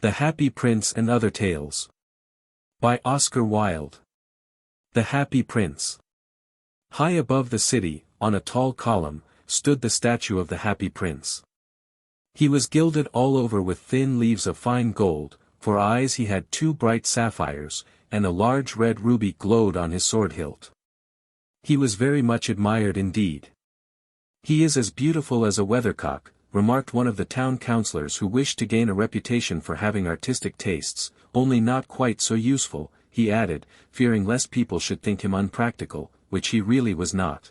The Happy Prince and Other Tales. By Oscar Wilde. The Happy Prince. High above the city, on a tall column, stood the statue of the Happy Prince. He was gilded all over with thin leaves of fine gold, for eyes he had 2 bright sapphires, and a large red ruby glowed on his sword hilt. He was very much admired indeed. "He is as beautiful as a weathercock," remarked one of the town councillors who wished to gain a reputation for having artistic tastes, "only not quite so useful," he added, fearing lest people should think him unpractical, which he really was not.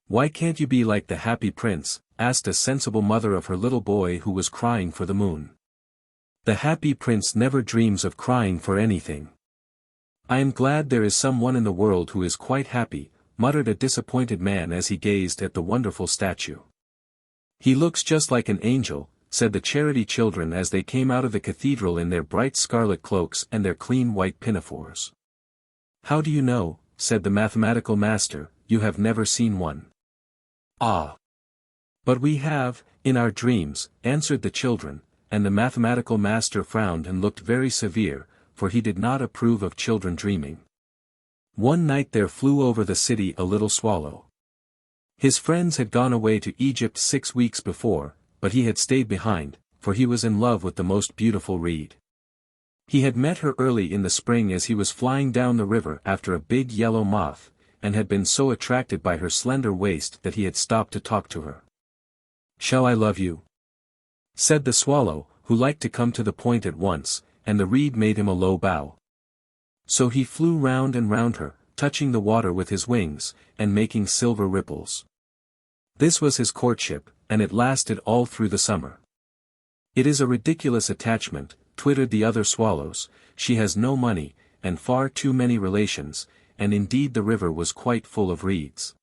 "Why can't you be like the Happy Prince?" asked a sensible mother of her little boy who was crying for the moon. "The Happy Prince never dreams of crying for anything." "I am glad there is some one in the world who is quite happy," muttered a disappointed man as he gazed at the wonderful statue. "He looks just like an angel," said the charity children as they came out of the cathedral in their bright scarlet cloaks and their clean white pinafores. "How do you know?" said the mathematical master, "you have never seen one?" "Ah! But we have, in our dreams," answered the children, and the mathematical master frowned and looked very severe, for he did not approve of children dreaming. One night there flew over the city a little swallow. His friends had gone away to Egypt 6 weeks before, but he had stayed behind, for he was in love with the most beautiful reed. He had met her early in the spring as he was flying down the river after a big yellow moth, and had been so attracted by her slender waist that he had stopped to talk to her. "Shall I love you?" said the swallow, who liked to come to the point at once, and the reed made him a low bow. So he flew round and round her, touching the water with his wings, and making silver ripples. This was his courtship, and it lasted all through the summer. "It is a ridiculous attachment," twittered the other swallows, "she has no money, and far too many relations," and indeed the river was quite full of reeds.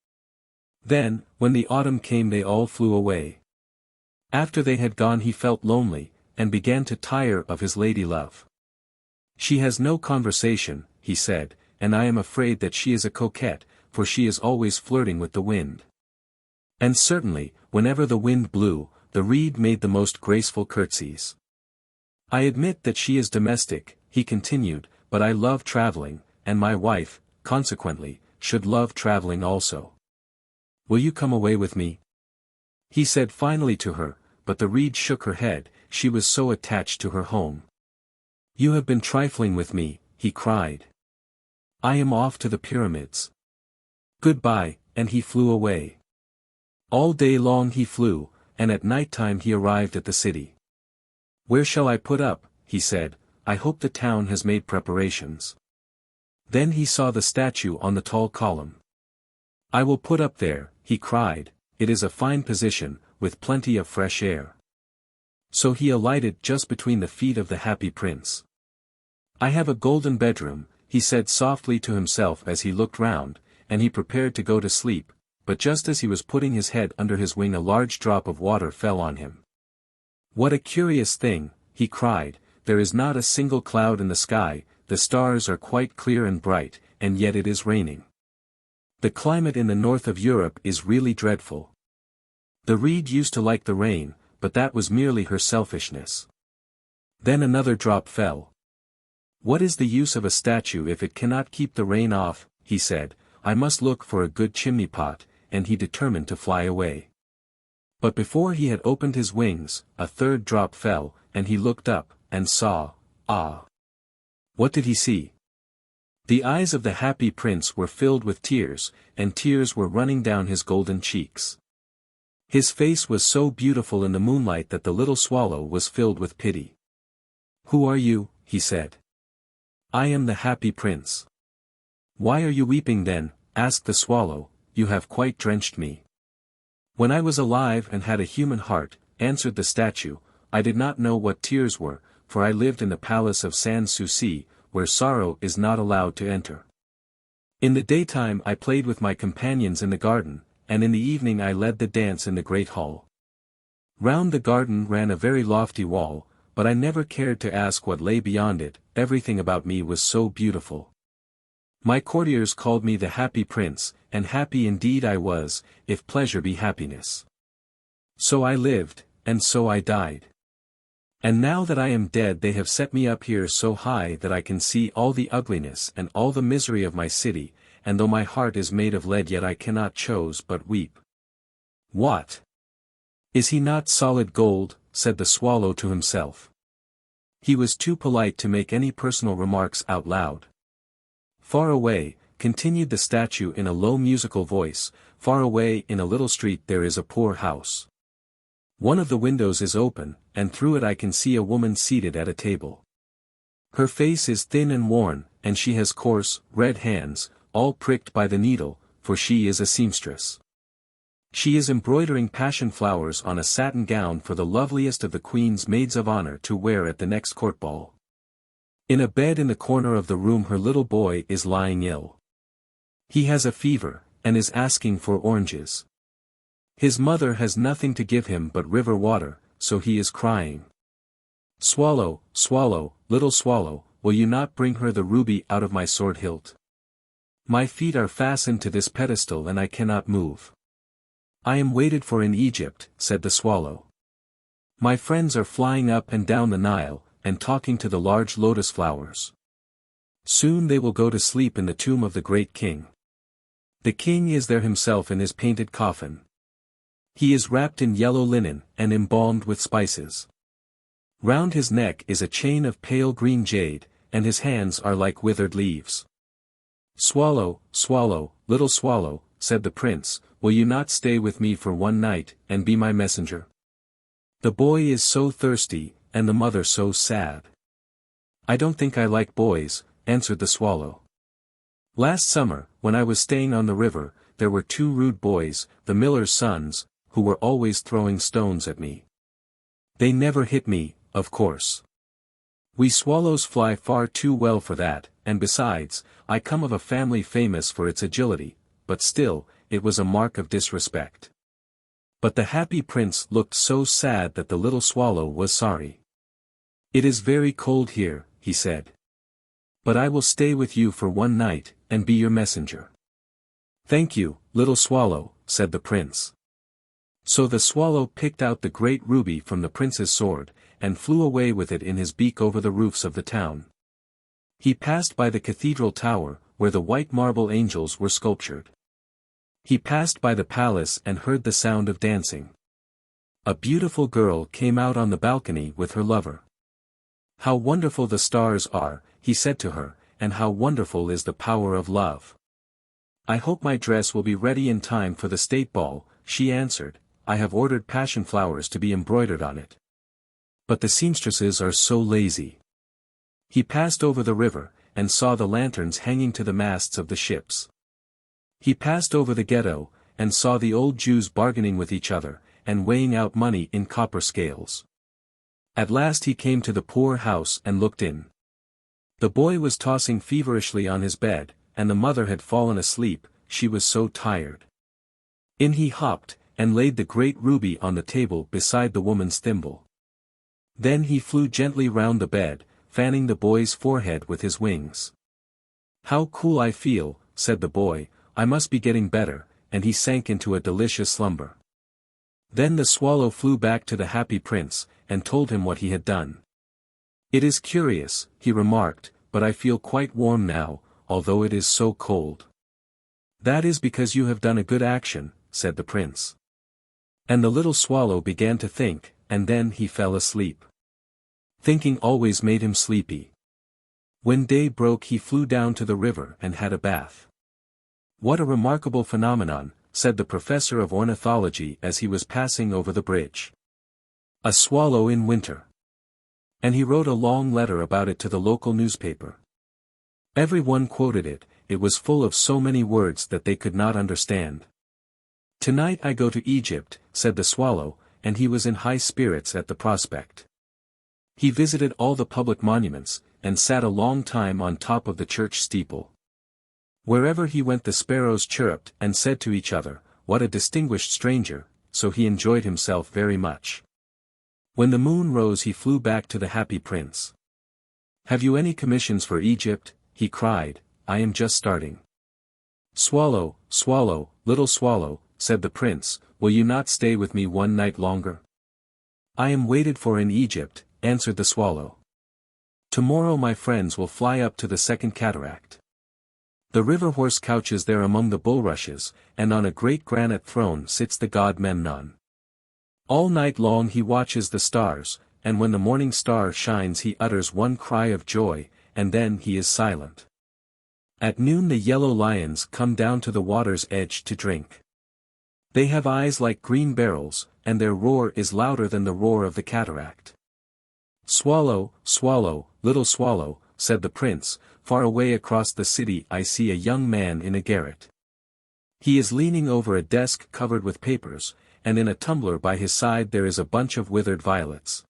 Then, when the autumn came they all flew away. After they had gone he felt lonely, and began to tire of his lady-love. "She has no conversation," he said, "and I am afraid that she is a coquette, for she is always flirting with the wind." And certainly, whenever the wind blew, the reed made the most graceful curtsies. "I admit that she is domestic," he continued, "but I love traveling, and my wife, consequently, should love traveling also. Will you come away with me?" he said finally to her, but the reed shook her head, she was so attached to her home. "You have been trifling with me," he cried. "I am off to the pyramids. Goodbye," and he flew away. All day long he flew, and at night time he arrived at the city. "Where shall I put up?" he said, "I hope the town has made preparations." Then he saw the statue on the tall column. "I will put up there," he cried, "it is a fine position, with plenty of fresh air." So he alighted just between the feet of the Happy Prince. "I have a golden bedroom," he said softly to himself as he looked round, and he prepared to go to sleep, but just as he was putting his head under his wing a large drop of water fell on him. "What a curious thing," he cried, "there is not a single cloud in the sky, the stars are quite clear and bright, and yet it is raining. The climate in the north of Europe is really dreadful." The reed used to like the rain, but that was merely her selfishness. Then another drop fell. "What is the use of a statue if it cannot keep the rain off?" he said, "I must look for a good chimney pot," and he determined to fly away. But before he had opened his wings, a third drop fell, and he looked up, and saw, ah! What did he see? The eyes of the Happy Prince were filled with tears, and tears were running down his golden cheeks. His face was so beautiful in the moonlight that the little swallow was filled with pity. "Who are you?" he said. "I am the Happy Prince." "Why are you weeping then?" asked the swallow, "you have quite drenched me." "When I was alive and had a human heart," answered the statue, "I did not know what tears were, for I lived in the palace of Sans Souci, where sorrow is not allowed to enter. In the daytime I played with my companions in the garden, and in the evening I led the dance in the great hall. Round the garden ran a very lofty wall, but I never cared to ask what lay beyond it, everything about me was so beautiful. My courtiers called me the Happy Prince, and happy indeed I was, if pleasure be happiness. So I lived, and so I died. And now that I am dead they have set me up here so high that I can see all the ugliness and all the misery of my city, and though my heart is made of lead yet I cannot choose but weep. What? Is he not solid gold? Said the swallow to himself. He was too polite to make any personal remarks out loud. Far away, continued the statue in a low musical voice, far away in a little street there is a poor house. One of the windows is open, and through it I can see a woman seated at a table. Her face is thin and worn, and she has coarse, red hands, all pricked by the needle, for she is a seamstress. She is embroidering passion flowers on a satin gown for the loveliest of the Queen's maids of honor to wear at the next court ball. In a bed in the corner of the room her little boy is lying ill. He has a fever, and is asking for oranges. His mother has nothing to give him but river water, so he is crying. Swallow, swallow, little swallow, will you not bring her the ruby out of my sword hilt? My feet are fastened to this pedestal and I cannot move. I am waited for in Egypt, said the swallow. My friends are flying up and down the Nile, and talking to the large lotus flowers. Soon they will go to sleep in the tomb of the great king. The king is there himself in his painted coffin. He is wrapped in yellow linen, and embalmed with spices. Round his neck is a chain of pale green jade, and his hands are like withered leaves. Swallow, swallow, little swallow, said the prince, will you not stay with me for one night, and be my messenger? The boy is so thirsty, and the mother so sad. I don't think I like boys, answered the swallow. Last summer, when I was staying on the river, there were two rude boys, the miller's sons, who were always throwing stones at me. They never hit me, of course. We swallows fly far too well for that, and besides, I come of a family famous for its agility, but still, it was a mark of disrespect. But the happy prince looked so sad that the little swallow was sorry. It is very cold here, he said. But I will stay with you for one night, and be your messenger. Thank you, little swallow, said the prince. So the swallow picked out the great ruby from the prince's sword, and flew away with it in his beak over the roofs of the town. He passed by the cathedral tower, where the white marble angels were sculptured. He passed by the palace and heard the sound of dancing. A beautiful girl came out on the balcony with her lover. How wonderful the stars are, he said to her, and how wonderful is the power of love. I hope my dress will be ready in time for the state ball, she answered. I have ordered passion flowers to be embroidered on it. But the seamstresses are so lazy. He passed over the river, and saw the lanterns hanging to the masts of the ships. He passed over the ghetto, and saw the old Jews bargaining with each other, and weighing out money in copper scales. At last he came to the poor house and looked in. The boy was tossing feverishly on his bed, and the mother had fallen asleep, she was so tired. In he hopped, and laid the great ruby on the table beside the woman's thimble. Then he flew gently round the bed, fanning the boy's forehead with his wings. How cool I feel, said the boy, I must be getting better, and he sank into a delicious slumber. Then the swallow flew back to the happy prince, and told him what he had done. It is curious, he remarked, but I feel quite warm now, although it is so cold. That is because you have done a good action, said the prince. And the little swallow began to think, and then he fell asleep. Thinking always made him sleepy. When day broke he flew down to the river and had a bath. What a remarkable phenomenon, said the professor of ornithology as he was passing over the bridge. A swallow in winter. And he wrote a long letter about it to the local newspaper. Everyone quoted it, it was full of so many words that they could not understand. Tonight I go to Egypt, said the swallow, and he was in high spirits at the prospect. He visited all the public monuments, and sat a long time on top of the church steeple. Wherever he went the sparrows chirruped and said to each other, what a distinguished stranger, so he enjoyed himself very much. When the moon rose he flew back to the happy prince. Have you any commissions for Egypt? He cried, I am just starting. Swallow, swallow, little swallow, said the prince, will you not stay with me one night longer? I am waited for in Egypt, answered the swallow. Tomorrow my friends will fly up to the second cataract. The river horse couches there among the bulrushes, and on a great granite throne sits the god Memnon. All night long he watches the stars, and when the morning star shines he utters one cry of joy, and then he is silent. At noon the yellow lions come down to the water's edge to drink. They have eyes like green beryls, and their roar is louder than the roar of the cataract. Swallow, swallow, little swallow, said the prince, far away across the city I see a young man in a garret. He is leaning over a desk covered with papers, and in a tumbler by his side there is a bunch of withered violets.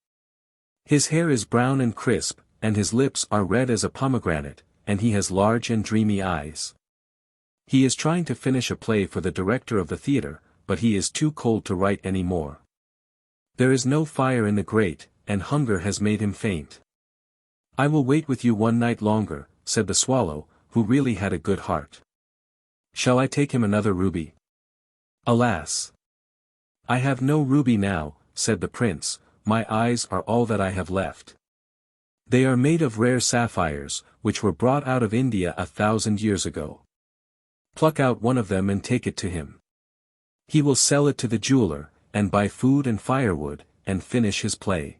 His hair is brown and crisp, and his lips are red as a pomegranate, and he has large and dreamy eyes. He is trying to finish a play for the director of the theater, but he is too cold to write any more. There is no fire in the grate, and hunger has made him faint. I will wait with you one night longer, said the swallow, who really had a good heart. Shall I take him another ruby? Alas! I have no ruby now, said the prince, my eyes are all that I have left. They are made of rare sapphires, which were brought out of India 1,000 years ago. Pluck out one of them and take it to him. He will sell it to the jeweler, and buy food and firewood, and finish his play.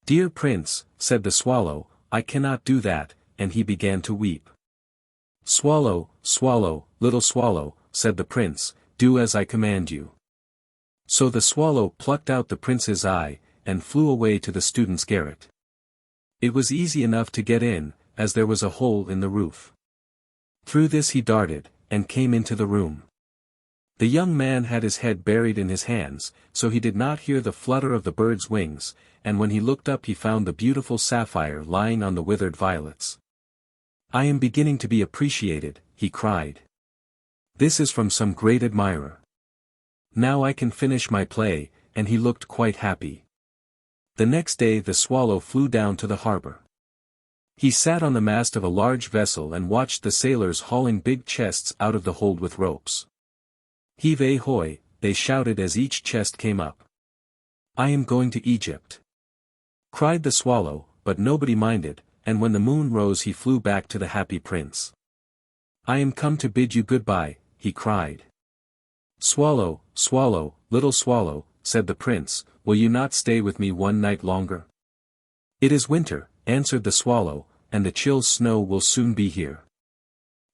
Dear prince, said the swallow, I cannot do that, and he began to weep. Swallow, swallow, little swallow, said the prince, do as I command you. So the swallow plucked out the prince's eye, and flew away to the student's garret. It was easy enough to get in, as there was a hole in the roof. Through this he darted, and came into the room. The young man had his head buried in his hands, so he did not hear the flutter of the bird's wings, and when he looked up he found the beautiful sapphire lying on the withered violets. I am beginning to be appreciated, he cried. This is from some great admirer. Now I can finish my play, and he looked quite happy. The next day the swallow flew down to the harbor. He sat on the mast of a large vessel and watched the sailors hauling big chests out of the hold with ropes. Heave hoy, they shouted as each chest came up. I am going to Egypt, cried the swallow, but nobody minded, and when the moon rose he flew back to the happy prince. I am come to bid you goodbye, he cried. Swallow, swallow, little swallow, said the prince, will you not stay with me one night longer? It is winter, answered the swallow, and the chill snow will soon be here.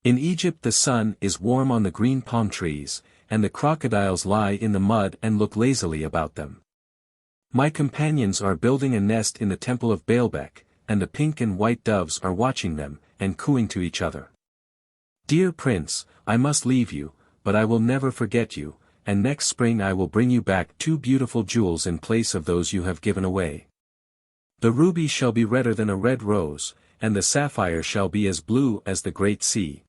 In Egypt the sun is warm on the green palm trees, and the crocodiles lie in the mud and look lazily about them. My companions are building a nest in the temple of Baalbec, and the pink and white doves are watching them, and cooing to each other. Dear prince, I must leave you, but I will never forget you, and next spring I will bring you back 2 beautiful jewels in place of those you have given away. The ruby shall be redder than a red rose, and the sapphire shall be as blue as the great sea.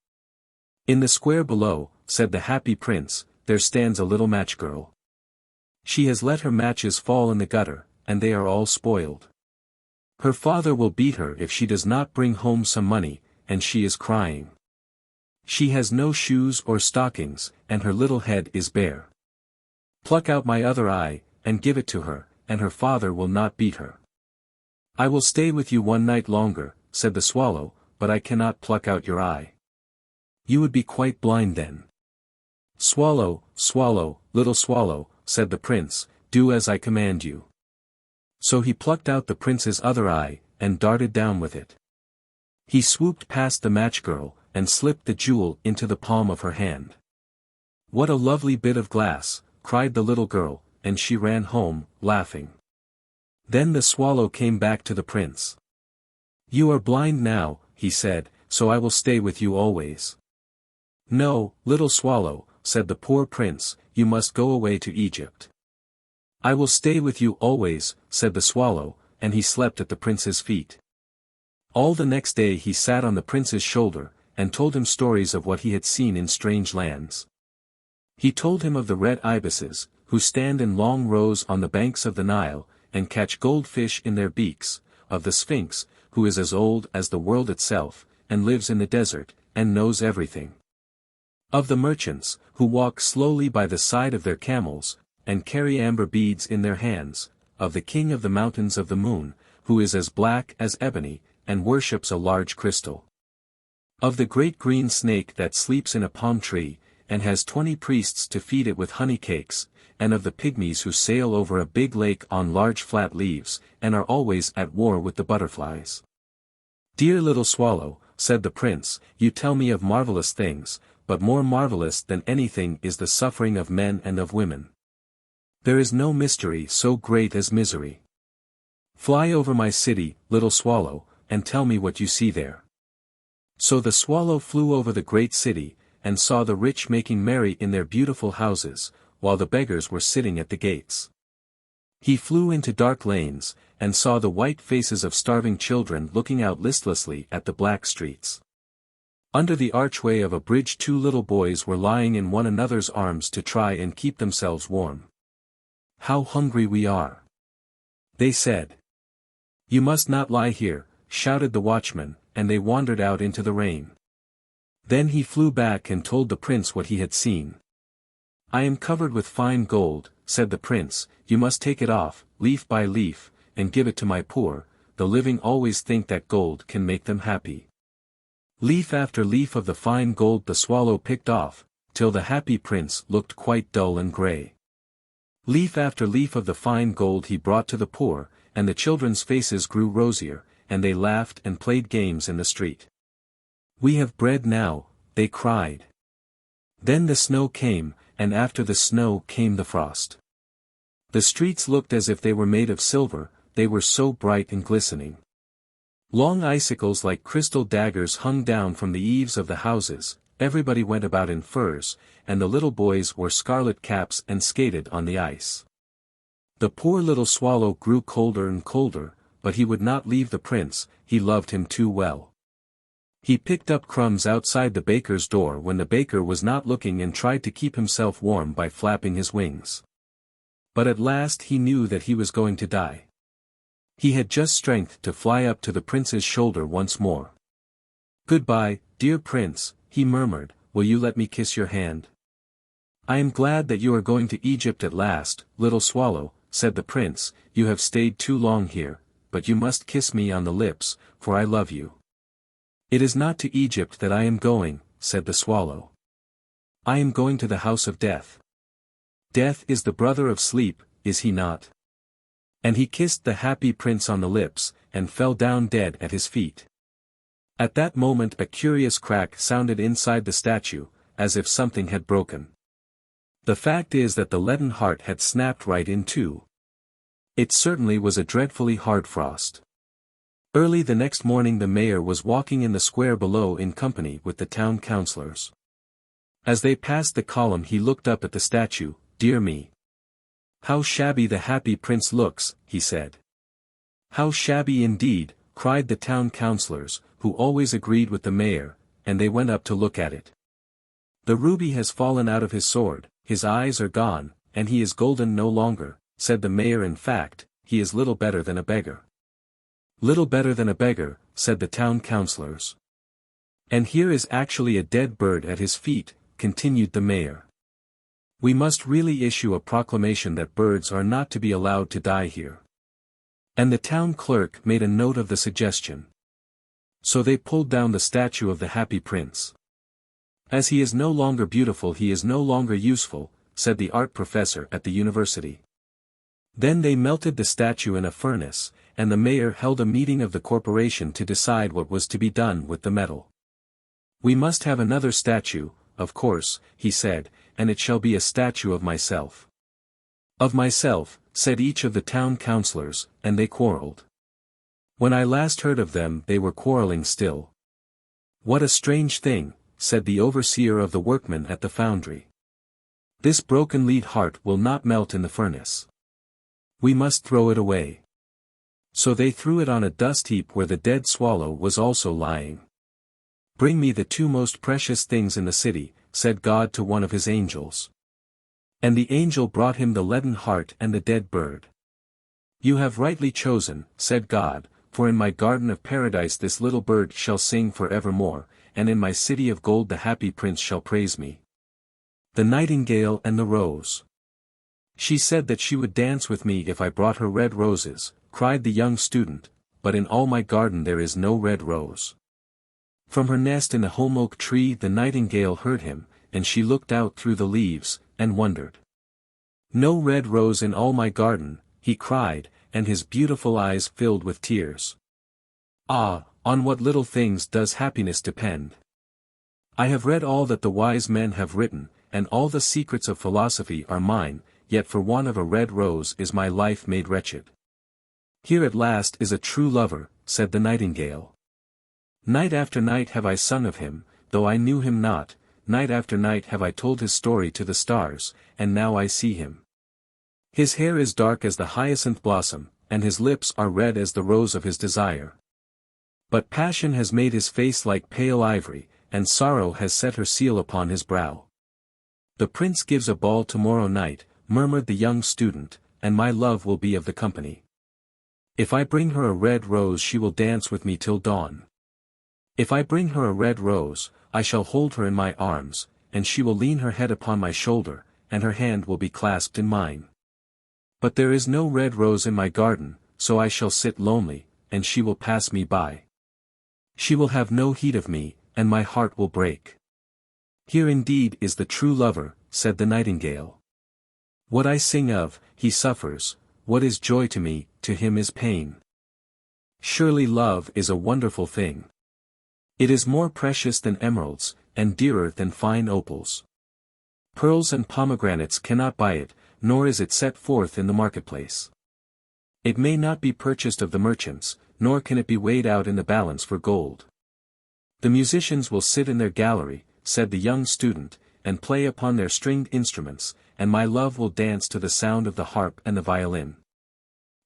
In the square below, said the happy prince, there stands a little match girl. She has let her matches fall in the gutter, and they are all spoiled. Her father will beat her if she does not bring home some money, and she is crying. She has no shoes or stockings, and her little head is bare. Pluck out my other eye, and give it to her, and her father will not beat her. I will stay with you one night longer, said the swallow, but I cannot pluck out your eye. You would be quite blind then. Swallow, swallow, little swallow, said the prince, do as I command you. So he plucked out the prince's other eye, and darted down with it. He swooped past the match girl, and slipped the jewel into the palm of her hand. What a lovely bit of glass, cried the little girl, and she ran home, laughing. Then the swallow came back to the prince. You are blind now, he said, so I will stay with you always. No, little swallow, said the poor prince, you must go away to Egypt. I will stay with you always, said the swallow, and he slept at the prince's feet. All the next day he sat on the prince's shoulder, and told him stories of what he had seen in strange lands. He told him of the red ibises, who stand in long rows on the banks of the Nile, and catch goldfish in their beaks, of the Sphinx, who is as old as the world itself, and lives in the desert, and knows everything. Of the merchants, who walk slowly by the side of their camels, and carry amber beads in their hands, of the king of the mountains of the moon, who is as black as ebony, and worships a large crystal. Of the great green snake that sleeps in a palm tree, and has 20 priests to feed it with honey cakes, and of the pygmies who sail over a big lake on large flat leaves, and are always at war with the butterflies. Dear little swallow, said the prince, you tell me of marvelous things, but more marvelous than anything is the suffering of men and of women. There is no mystery so great as misery. Fly over my city, little swallow, and tell me what you see there. So the swallow flew over the great city, and saw the rich making merry in their beautiful houses, while the beggars were sitting at the gates. He flew into dark lanes, and saw the white faces of starving children looking out listlessly at the black streets. Under the archway of a bridge 2 little boys were lying in one another's arms to try and keep themselves warm. How hungry we are! They said. You must not lie here, shouted the watchman, and they wandered out into the rain. Then he flew back and told the prince what he had seen. I am covered with fine gold, said the prince, you must take it off, leaf by leaf, and give it to my poor, the living always think that gold can make them happy. Leaf after leaf of the fine gold the swallow picked off, till the happy prince looked quite dull and grey. Leaf after leaf of the fine gold he brought to the poor, and the children's faces grew rosier, and they laughed and played games in the street. We have bread now, they cried. Then the snow came, and after the snow came the frost. The streets looked as if they were made of silver, they were so bright and glistening. Long icicles like crystal daggers hung down from the eaves of the houses, everybody went about in furs, and the little boys wore scarlet caps and skated on the ice. The poor little swallow grew colder and colder, but he would not leave the prince, he loved him too well. He picked up crumbs outside the baker's door when the baker was not looking and tried to keep himself warm by flapping his wings. But at last he knew that he was going to die. He had just strength to fly up to the prince's shoulder once more. Goodbye, dear prince, he murmured, will you let me kiss your hand? I am glad that you are going to Egypt at last, little swallow, said the prince, you have stayed too long here, but you must kiss me on the lips, for I love you. It is not to Egypt that I am going, said the swallow. I am going to the house of death. Death is the brother of sleep, is he not? And he kissed the happy prince on the lips, and fell down dead at his feet. At that moment a curious crack sounded inside the statue, as if something had broken. The fact is that the leaden heart had snapped right in two. It certainly was a dreadfully hard frost. Early the next morning the mayor was walking in the square below in company with the town councillors. As they passed the column he looked up at the statue. Dear me! How shabby the happy prince looks, he said. How shabby indeed, cried the town councillors, who always agreed with the mayor, and they went up to look at it. The ruby has fallen out of his sword, his eyes are gone, and he is golden no longer, said the mayor. In fact, he is little better than a beggar. Little better than a beggar, said the town councillors. And here is actually a dead bird at his feet, continued the mayor. We must really issue a proclamation that birds are not to be allowed to die here. And the town clerk made a note of the suggestion. So they pulled down the statue of the happy prince. As he is no longer beautiful he is no longer useful, said the art professor at the university. Then they melted the statue in a furnace, and the mayor held a meeting of the corporation to decide what was to be done with the metal. We must have another statue, of course, he said, and it shall be a statue of myself. Of myself, said each of the town councillors, and they quarrelled. When I last heard of them they were quarrelling still. What a strange thing, said the overseer of the workmen at the foundry. This broken lead heart will not melt in the furnace. We must throw it away. So they threw it on a dust heap where the dead swallow was also lying. Bring me the two most precious things in the city, said God to one of his angels. And the angel brought him the leaden heart and the dead bird. You have rightly chosen, said God, for in my garden of paradise this little bird shall sing for evermore, and in my city of gold the happy prince shall praise me. The nightingale and the rose. She said that she would dance with me if I brought her red roses, cried the young student, but in all my garden there is no red rose. From her nest in the holm oak tree the nightingale heard him, and she looked out through the leaves, and wondered. No red rose in all my garden, he cried, and his beautiful eyes filled with tears. Ah, on what little things does happiness depend! I have read all that the wise men have written, and all the secrets of philosophy are mine, yet for want of a red rose is my life made wretched. Here at last is a true lover, said the nightingale. Night after night have I sung of him, though I knew him not, night after night have I told his story to the stars, and now I see him. His hair is dark as the hyacinth blossom, and his lips are red as the rose of his desire. But passion has made his face like pale ivory, and sorrow has set her seal upon his brow. The prince gives a ball tomorrow night, murmured the young student, and my love will be of the company. If I bring her a red rose she will dance with me till dawn. If I bring her a red rose, I shall hold her in my arms, and she will lean her head upon my shoulder, and her hand will be clasped in mine. But there is no red rose in my garden, so I shall sit lonely, and she will pass me by. She will have no heed of me, and my heart will break. Here indeed is the true lover, said the nightingale. What I sing of, he suffers, what is joy to me, to him is pain. Surely love is a wonderful thing. It is more precious than emeralds, and dearer than fine opals. Pearls and pomegranates cannot buy it, nor is it set forth in the marketplace. It may not be purchased of the merchants, nor can it be weighed out in the balance for gold. The musicians will sit in their gallery, said the young student, and play upon their stringed instruments, and my love will dance to the sound of the harp and the violin.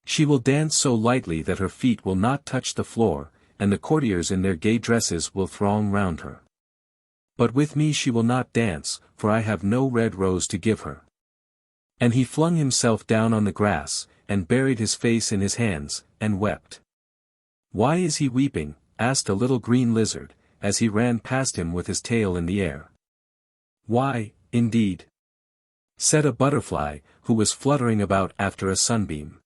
She will dance so lightly that her feet will not touch the floor, and the courtiers in their gay dresses will throng round her. But with me she will not dance, for I have no red rose to give her. And he flung himself down on the grass, and buried his face in his hands, and wept. Why is he weeping? Asked a little green lizard, as he ran past him with his tail in the air. Why, indeed? Said a butterfly, who was fluttering about after a sunbeam.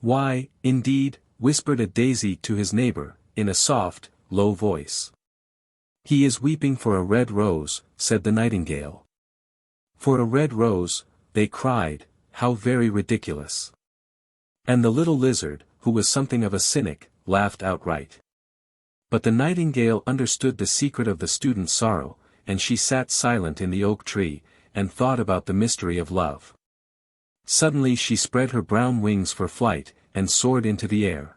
Why, indeed? Whispered a daisy to his neighbor, in a soft, low voice. He is weeping for a red rose, said the nightingale. For a red rose, they cried, how very ridiculous. And the little lizard, who was something of a cynic, laughed outright. But the nightingale understood the secret of the student's sorrow, and she sat silent in the oak tree, and thought about the mystery of love. Suddenly she spread her brown wings for flight, and soared into the air.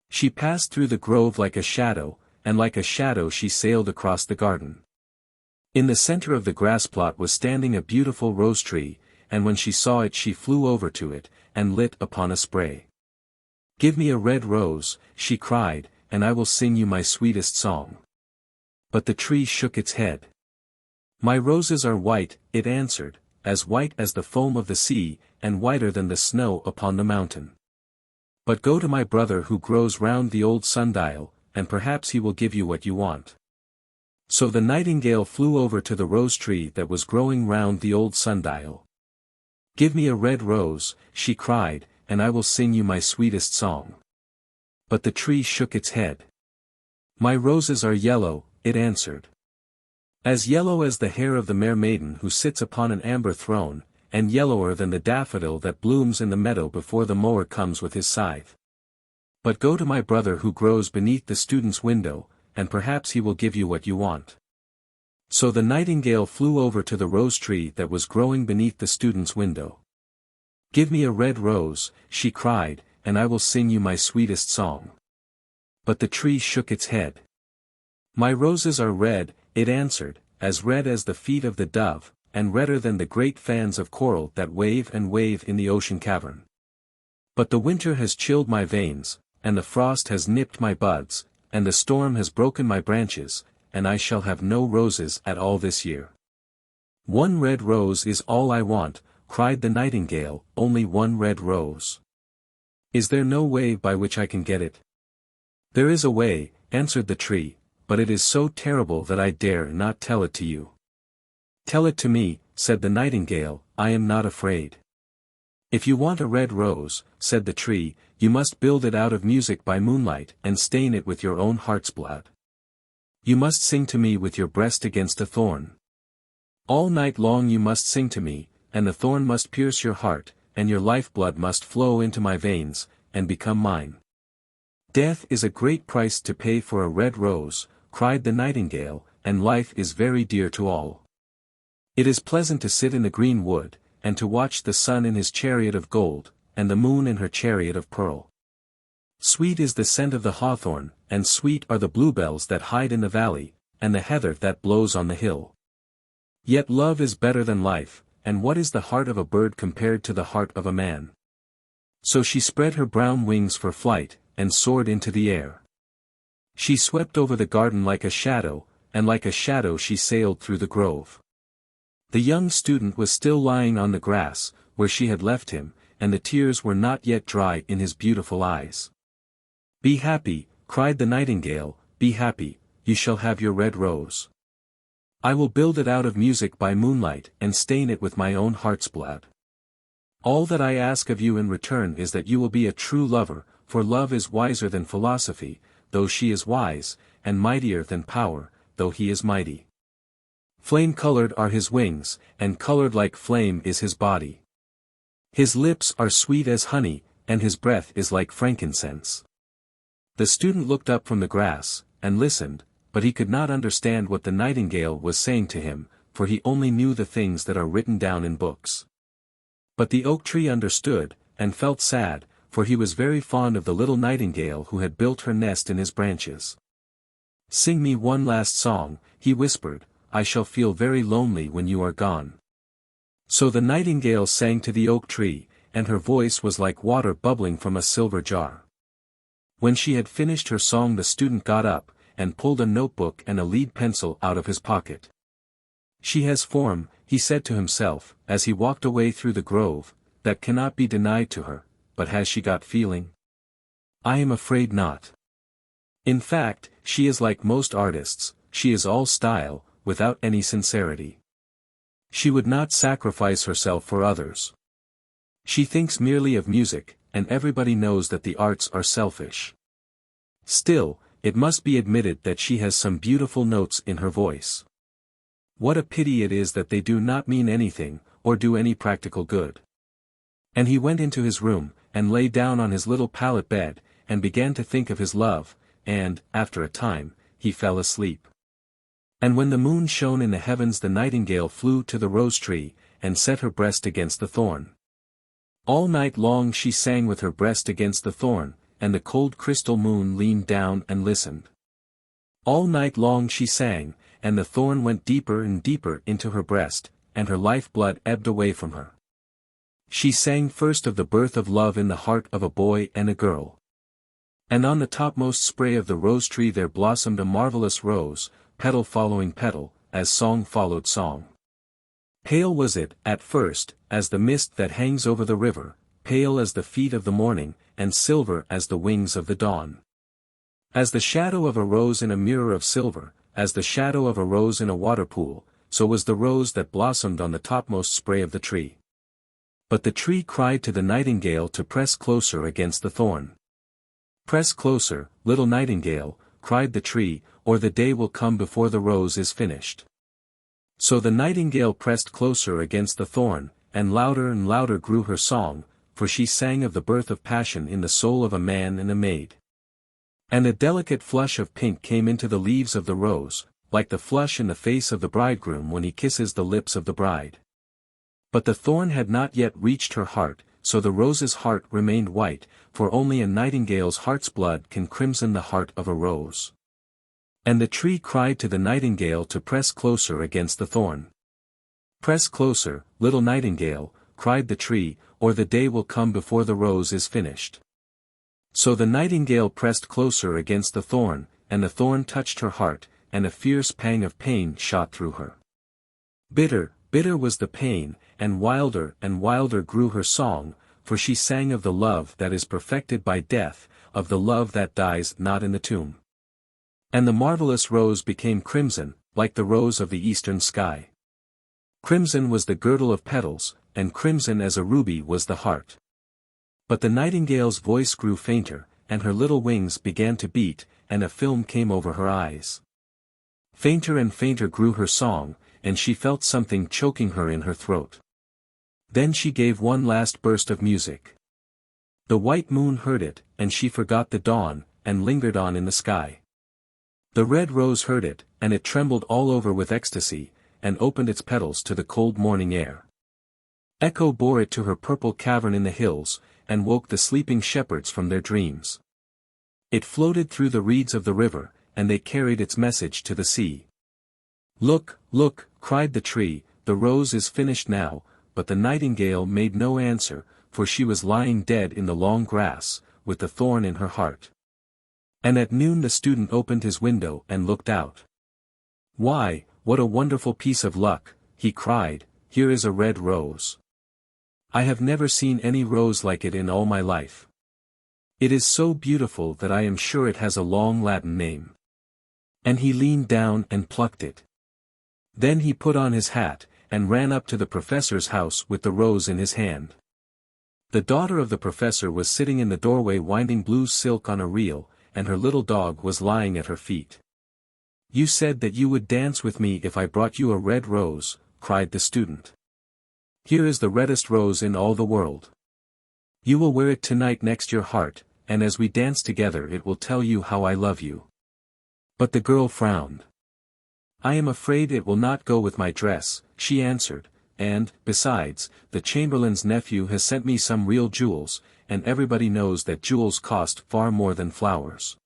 She passed through the grove like a shadow, and like a shadow she sailed across the garden. In the center of the grass plot was standing a beautiful rose tree, and when she saw it she flew over to it, and lit upon a spray. Give me a red rose, she cried, and I will sing you my sweetest song. But the tree shook its head. My roses are white, it answered, as white as the foam of the sea, and whiter than the snow upon the mountain. But go to my brother who grows round the old sundial, and perhaps he will give you what you want. So the nightingale flew over to the rose tree that was growing round the old sundial. Give me a red rose, she cried, and I will sing you my sweetest song. But the tree shook its head. My roses are yellow, it answered. As yellow as the hair of the mermaiden who sits upon an amber throne, and yellower than the daffodil that blooms in the meadow before the mower comes with his scythe. But go to my brother who grows beneath the student's window, and perhaps he will give you what you want. So the nightingale flew over to the rose tree that was growing beneath the student's window. Give me a red rose, she cried, and I will sing you my sweetest song. But the tree shook its head. My roses are red, it answered, as red as the feet of the dove, and redder than the great fans of coral that wave and wave in the ocean cavern. But the winter has chilled my veins, and the frost has nipped my buds, and the storm has broken my branches, and I shall have no roses at all this year. One red rose is all I want, cried the nightingale, only one red rose. Is there no way by which I can get it? There is a way, answered the tree, but it is so terrible that I dare not tell it to you. Tell it to me, said the nightingale, I am not afraid. "If you want a red rose," said the tree, "you must build it out of music by moonlight and stain it with your own heart's blood. You must sing to me with your breast against a thorn. All night long you must sing to me, and the thorn must pierce your heart, and your lifeblood must flow into my veins, and become mine." "Death is a great price to pay for a red rose," cried the nightingale, "and life is very dear to all. It is pleasant to sit in the green wood, and to watch the sun in his chariot of gold, and the moon in her chariot of pearl. Sweet is the scent of the hawthorn, and sweet are the bluebells that hide in the valley, and the heather that blows on the hill. Yet love is better than life, and what is the heart of a bird compared to the heart of a man?" So she spread her brown wings for flight, and soared into the air. She swept over the garden like a shadow, and like a shadow she sailed through the grove. The young student was still lying on the grass, where she had left him, and the tears were not yet dry in his beautiful eyes. "Be happy," cried the nightingale, "be happy, you shall have your red rose. I will build it out of music by moonlight and stain it with my own heart's blood. All that I ask of you in return is that you will be a true lover, for love is wiser than philosophy, though she is wise, and mightier than power, though he is mighty. Flame-colored are his wings, and colored like flame is his body. His lips are sweet as honey, and his breath is like frankincense." The student looked up from the grass, and listened, but he could not understand what the nightingale was saying to him, for he only knew the things that are written down in books. But the oak tree understood, and felt sad, for he was very fond of the little nightingale who had built her nest in his branches. "Sing me one last song," he whispered, "I shall feel very lonely when you are gone." So the nightingale sang to the oak tree, and her voice was like water bubbling from a silver jar. When she had finished her song, the student got up, and pulled a notebook and a lead pencil out of his pocket. "She has form," he said to himself, as he walked away through the grove, "that cannot be denied to her, but has she got feeling? I am afraid not. In fact, she is like most artists, she is all style, without any sincerity. She would not sacrifice herself for others. She thinks merely of music, and everybody knows that the arts are selfish. Still, it must be admitted that she has some beautiful notes in her voice. What a pity it is that they do not mean anything, or do any practical good." And he went into his room, and lay down on his little pallet bed, and began to think of his love, and, after a time, he fell asleep. And when the moon shone in the heavens, the nightingale flew to the rose tree, and set her breast against the thorn. All night long she sang with her breast against the thorn, and the cold crystal moon leaned down and listened. All night long she sang, and the thorn went deeper and deeper into her breast, and her life-blood ebbed away from her. She sang first of the birth of love in the heart of a boy and a girl. And on the topmost spray of the rose tree there blossomed a marvelous rose, petal following petal, as song followed song. Pale was it, at first, as the mist that hangs over the river, pale as the feet of the morning, and silver as the wings of the dawn. As the shadow of a rose in a mirror of silver, as the shadow of a rose in a waterpool, so was the rose that blossomed on the topmost spray of the tree. But the tree cried to the nightingale to press closer against the thorn. "Press closer, little nightingale," cried the tree, "or the day will come before the rose is finished." So the nightingale pressed closer against the thorn, and louder grew her song, for she sang of the birth of passion in the soul of a man and a maid. And a delicate flush of pink came into the leaves of the rose, like the flush in the face of the bridegroom when he kisses the lips of the bride. But the thorn had not yet reached her heart, so the rose's heart remained white, for only a nightingale's heart's blood can crimson the heart of a rose. And the tree cried to the nightingale to press closer against the thorn. "Press closer, little nightingale," cried the tree, "or the day will come before the rose is finished." So the nightingale pressed closer against the thorn, and the thorn touched her heart, and a fierce pang of pain shot through her. Bitter, bitter was the pain, and wilder grew her song, for she sang of the love that is perfected by death, of the love that dies not in the tomb. And the marvelous rose became crimson, like the rose of the eastern sky. Crimson was the girdle of petals, and crimson as a ruby was the heart. But the nightingale's voice grew fainter, and her little wings began to beat, and a film came over her eyes. Fainter and fainter grew her song, and she felt something choking her in her throat. Then she gave one last burst of music. The white moon heard it, and she forgot the dawn, and lingered on in the sky. The red rose heard it, and it trembled all over with ecstasy, and opened its petals to the cold morning air. Echo bore it to her purple cavern in the hills, and woke the sleeping shepherds from their dreams. It floated through the reeds of the river, and they carried its message to the sea. "Look, look," cried the tree, "the rose is finished now," but the nightingale made no answer, for she was lying dead in the long grass, with the thorn in her heart. And at noon the student opened his window and looked out. "Why, what a wonderful piece of luck," he cried, "here is a red rose. I have never seen any rose like it in all my life. It is so beautiful that I am sure it has a long Latin name." And he leaned down and plucked it. Then he put on his hat, and ran up to the professor's house with the rose in his hand. The daughter of the professor was sitting in the doorway winding blue silk on a reel, and her little dog was lying at her feet. "You said that you would dance with me if I brought you a red rose," cried the student. "Here is the reddest rose in all the world. You will wear it tonight next your heart, and as we dance together it will tell you how I love you." But the girl frowned. "I am afraid it will not go with my dress," she answered, "and, besides, the chamberlain's nephew has sent me some real jewels, and everybody knows that jewels cost far more than flowers."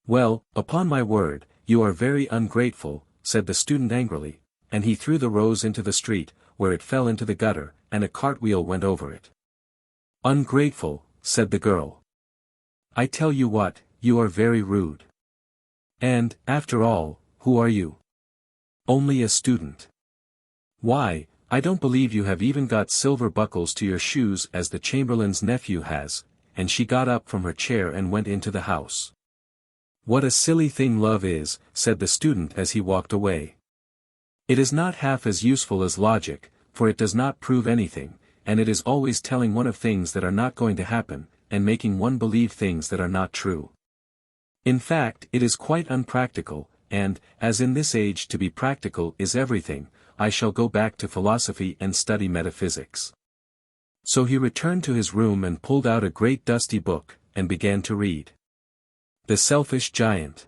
"Well, upon my word, you are very ungrateful," said the student angrily, and he threw the rose into the street, where it fell into the gutter, and a cartwheel went over it. "Ungrateful," said the girl. "I tell you what, you are very rude. And, after all, who are you? Only a student. Why, I don't believe you have even got silver buckles to your shoes as the chamberlain's nephew has," and she got up from her chair and went into the house. "What a silly thing love is," said the student as he walked away. "It is not half as useful as logic, for it does not prove anything, and it is always telling one of things that are not going to happen, and making one believe things that are not true. In fact, it is quite unpractical, and, as in this age to be practical is everything, I shall go back to philosophy and study metaphysics." So he returned to his room and pulled out a great dusty book, and began to read. The Selfish Giant.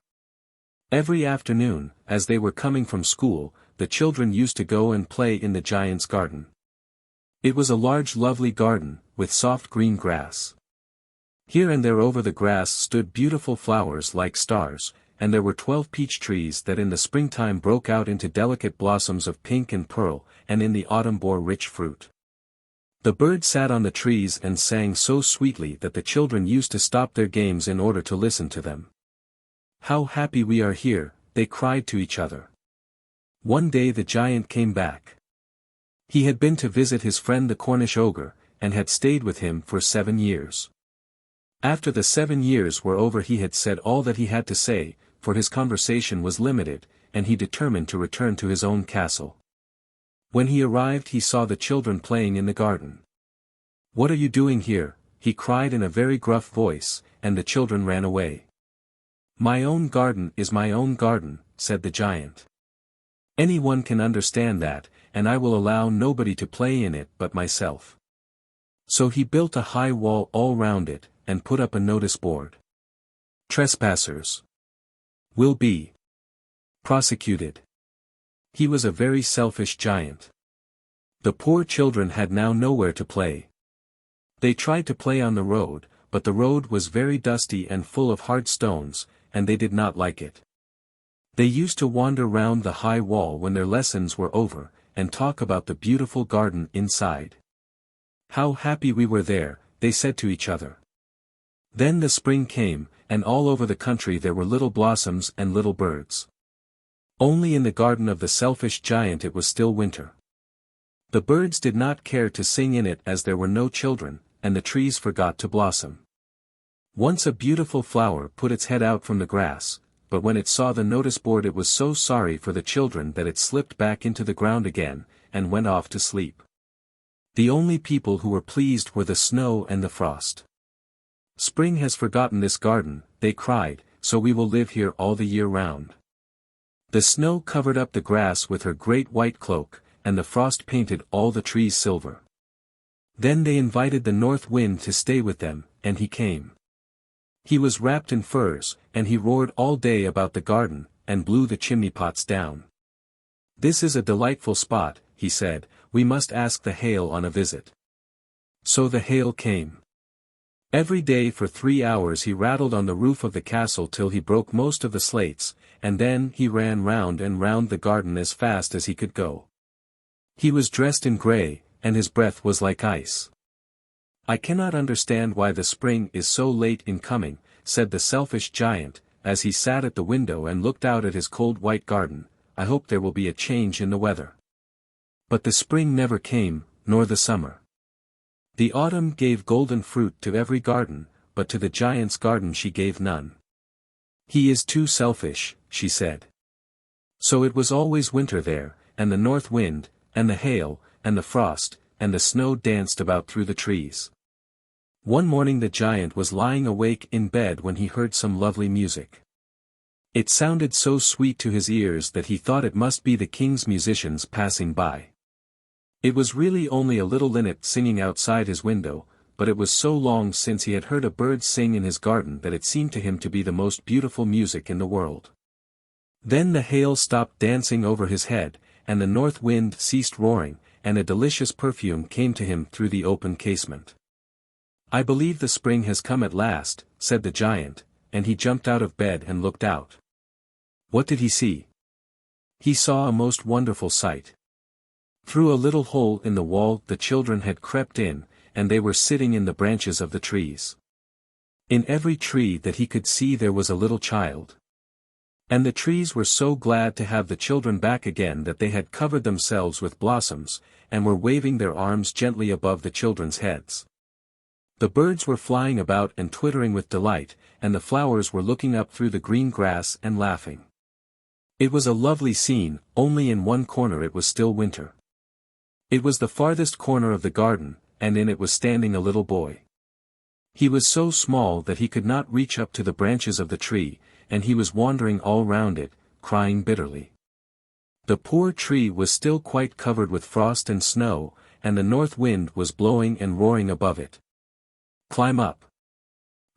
Every afternoon, as they were coming from school, the children used to go and play in the giant's garden. It was a large lovely garden, with soft green grass. Here and there over the grass stood beautiful flowers like stars, and there were 12 peach trees that in the springtime broke out into delicate blossoms of pink and pearl, and in the autumn bore rich fruit. The birds sat on the trees and sang so sweetly that the children used to stop their games in order to listen to them. "How happy we are here," they cried to each other. One day the giant came back. He had been to visit his friend the Cornish ogre, and had stayed with him for 7 years. After the 7 years were over he had said all that he had to say, for his conversation was limited, and he determined to return to his own castle. When he arrived he saw the children playing in the garden. "What are you doing here?" he cried in a very gruff voice, and the children ran away. "My own garden is my own garden," said the giant. "Anyone can understand that, and I will allow nobody to play in it but myself." So he built a high wall all round it, and put up a notice board. "Trespassers will be prosecuted." He was a very selfish giant. The poor children had now nowhere to play. They tried to play on the road, but the road was very dusty and full of hard stones, and they did not like it. They used to wander round the high wall when their lessons were over, and talk about the beautiful garden inside. "How happy we were there," they said to each other. Then the spring came, and all over the country there were little blossoms and little birds. Only in the garden of the selfish giant it was still winter. The birds did not care to sing in it as there were no children, and the trees forgot to blossom. Once a beautiful flower put its head out from the grass, but when it saw the notice board it was so sorry for the children that it slipped back into the ground again, and went off to sleep. The only people who were pleased were the snow and the frost. "Spring has forgotten this garden," they cried, "so we will live here all the year round." The snow covered up the grass with her great white cloak, and the frost painted all the trees silver. Then they invited the north wind to stay with them, and he came. He was wrapped in furs, and he roared all day about the garden, and blew the chimney pots down. "This is a delightful spot," he said, "we must ask the hail on a visit." So the hail came. Every day for 3 hours he rattled on the roof of the castle till he broke most of the slates, and then he ran round and round the garden as fast as he could go. He was dressed in grey, and his breath was like ice. "I cannot understand why the spring is so late in coming," said the selfish giant, as he sat at the window and looked out at his cold white garden. "I hope there will be a change in the weather." But the spring never came, nor the summer. The autumn gave golden fruit to every garden, but to the giant's garden she gave none. "He is too selfish," she said. So it was always winter there, and the north wind, and the hail, and the frost, and the snow danced about through the trees. One morning the giant was lying awake in bed when he heard some lovely music. It sounded so sweet to his ears that he thought it must be the king's musicians passing by. It was really only a little linnet singing outside his window, but it was so long since he had heard a bird sing in his garden that it seemed to him to be the most beautiful music in the world. Then the hail stopped dancing over his head, and the north wind ceased roaring, and a delicious perfume came to him through the open casement. "I believe the spring has come at last," said the giant, and he jumped out of bed and looked out. What did he see? He saw a most wonderful sight. Through a little hole in the wall the children had crept in, and they were sitting in the branches of the trees. In every tree that he could see there was a little child. And the trees were so glad to have the children back again that they had covered themselves with blossoms, and were waving their arms gently above the children's heads. The birds were flying about and twittering with delight, and the flowers were looking up through the green grass and laughing. It was a lovely scene, only in one corner it was still winter. It was the farthest corner of the garden, and in it was standing a little boy. He was so small that he could not reach up to the branches of the tree, and he was wandering all round it, crying bitterly. The poor tree was still quite covered with frost and snow, and the north wind was blowing and roaring above it. "Climb up,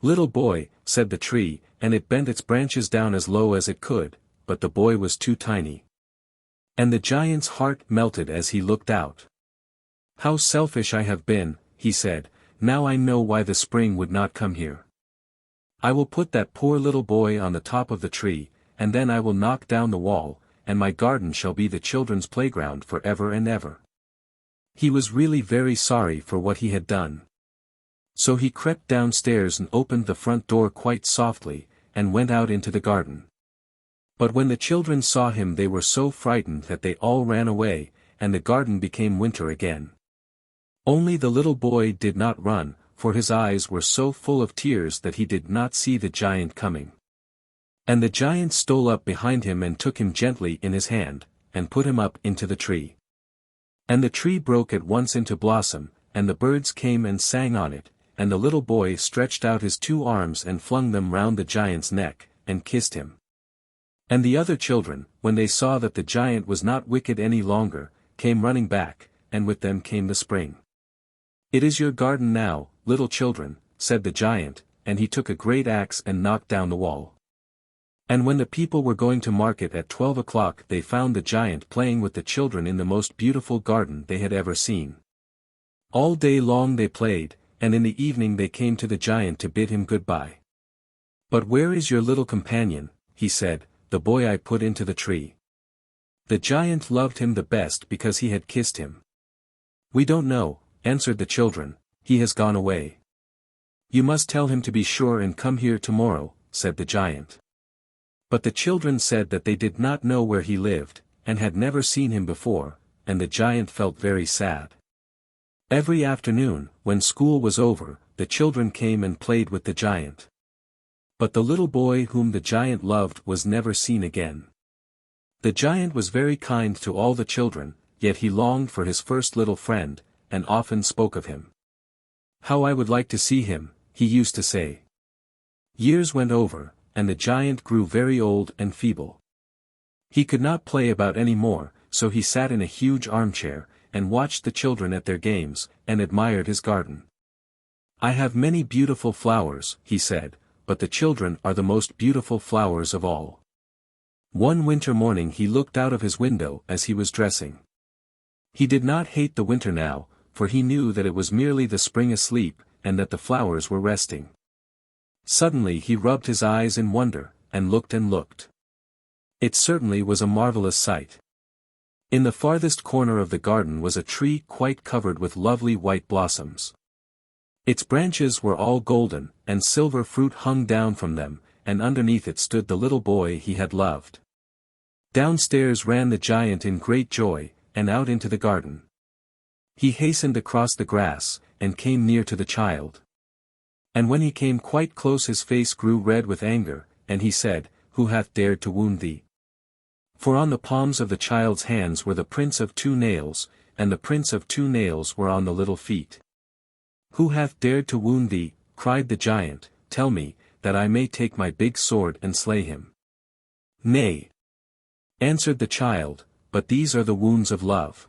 little boy," said the tree, and it bent its branches down as low as it could, but the boy was too tiny. And the giant's heart melted as he looked out. "How selfish I have been," he said, "now I know why the spring would not come here. I will put that poor little boy on the top of the tree, and then I will knock down the wall, and my garden shall be the children's playground for ever and ever." He was really very sorry for what he had done. So he crept downstairs and opened the front door quite softly, and went out into the garden. But when the children saw him they were so frightened that they all ran away, and the garden became winter again. Only the little boy did not run, for his eyes were so full of tears that he did not see the giant coming. And the giant stole up behind him and took him gently in his hand, and put him up into the tree. And the tree broke at once into blossom, and the birds came and sang on it, and the little boy stretched out his 2 arms and flung them round the giant's neck, and kissed him. And the other children, when they saw that the giant was not wicked any longer, came running back, and with them came the spring. "It is your garden now, little children," said the giant, and he took a great axe and knocked down the wall. And when the people were going to market at 12 o'clock they found the giant playing with the children in the most beautiful garden they had ever seen. All day long they played, and in the evening they came to the giant to bid him goodbye. "But where is your little companion?" he said, "the boy I put into the tree." The giant loved him the best because he had kissed him. "We don't know," answered the children, "he has gone away." "You must tell him to be sure and come here tomorrow," said the giant. But the children said that they did not know where he lived, and had never seen him before, and the giant felt very sad. Every afternoon, when school was over, the children came and played with the giant. But the little boy whom the giant loved was never seen again. The giant was very kind to all the children, yet he longed for his first little friend, and often spoke of him. "How I would like to see him," he used to say. Years went over, and the giant grew very old and feeble. He could not play about any more, so he sat in a huge armchair, and watched the children at their games, and admired his garden. "I have many beautiful flowers," he said, "but the children are the most beautiful flowers of all." One winter morning he looked out of his window as he was dressing. He did not hate the winter now, for he knew that it was merely the spring asleep, and that the flowers were resting. Suddenly he rubbed his eyes in wonder, and looked and looked. It certainly was a marvelous sight. In the farthest corner of the garden was a tree quite covered with lovely white blossoms. Its branches were all golden, and silver fruit hung down from them, and underneath it stood the little boy he had loved. Downstairs ran the giant in great joy, and out into the garden. He hastened across the grass, and came near to the child. And when he came quite close his face grew red with anger, and he said, "Who hath dared to wound thee?" For on the palms of the child's hands were the prints of 2 nails, and the prints of 2 nails were on the little feet. "Who hath dared to wound thee?" cried the giant, "tell me, that I may take my big sword and slay him." "Nay," answered the child, "but these are the wounds of love."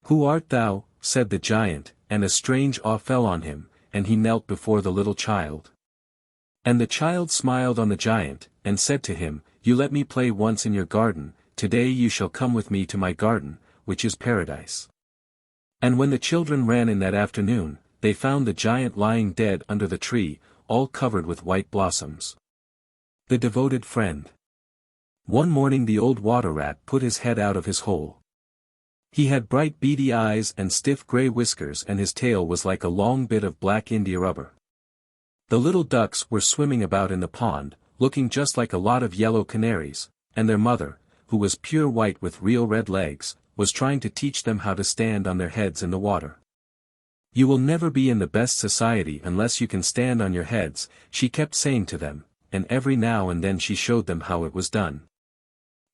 "Who art thou?" said the giant, and a strange awe fell on him, and he knelt before the little child. And the child smiled on the giant, and said to him, "You let me play once in your garden, today you shall come with me to my garden, which is paradise." And when the children ran in that afternoon, they found the giant lying dead under the tree, all covered with white blossoms. The devoted friend. One morning the old water rat put his head out of his hole. He had bright beady eyes and stiff grey whiskers, and his tail was like a long bit of black india rubber. The little ducks were swimming about in the pond, looking just like a lot of yellow canaries, and their mother, who was pure white with real red legs, was trying to teach them how to stand on their heads in the water. "You will never be in the best society unless you can stand on your heads," she kept saying to them, and every now and then she showed them how it was done.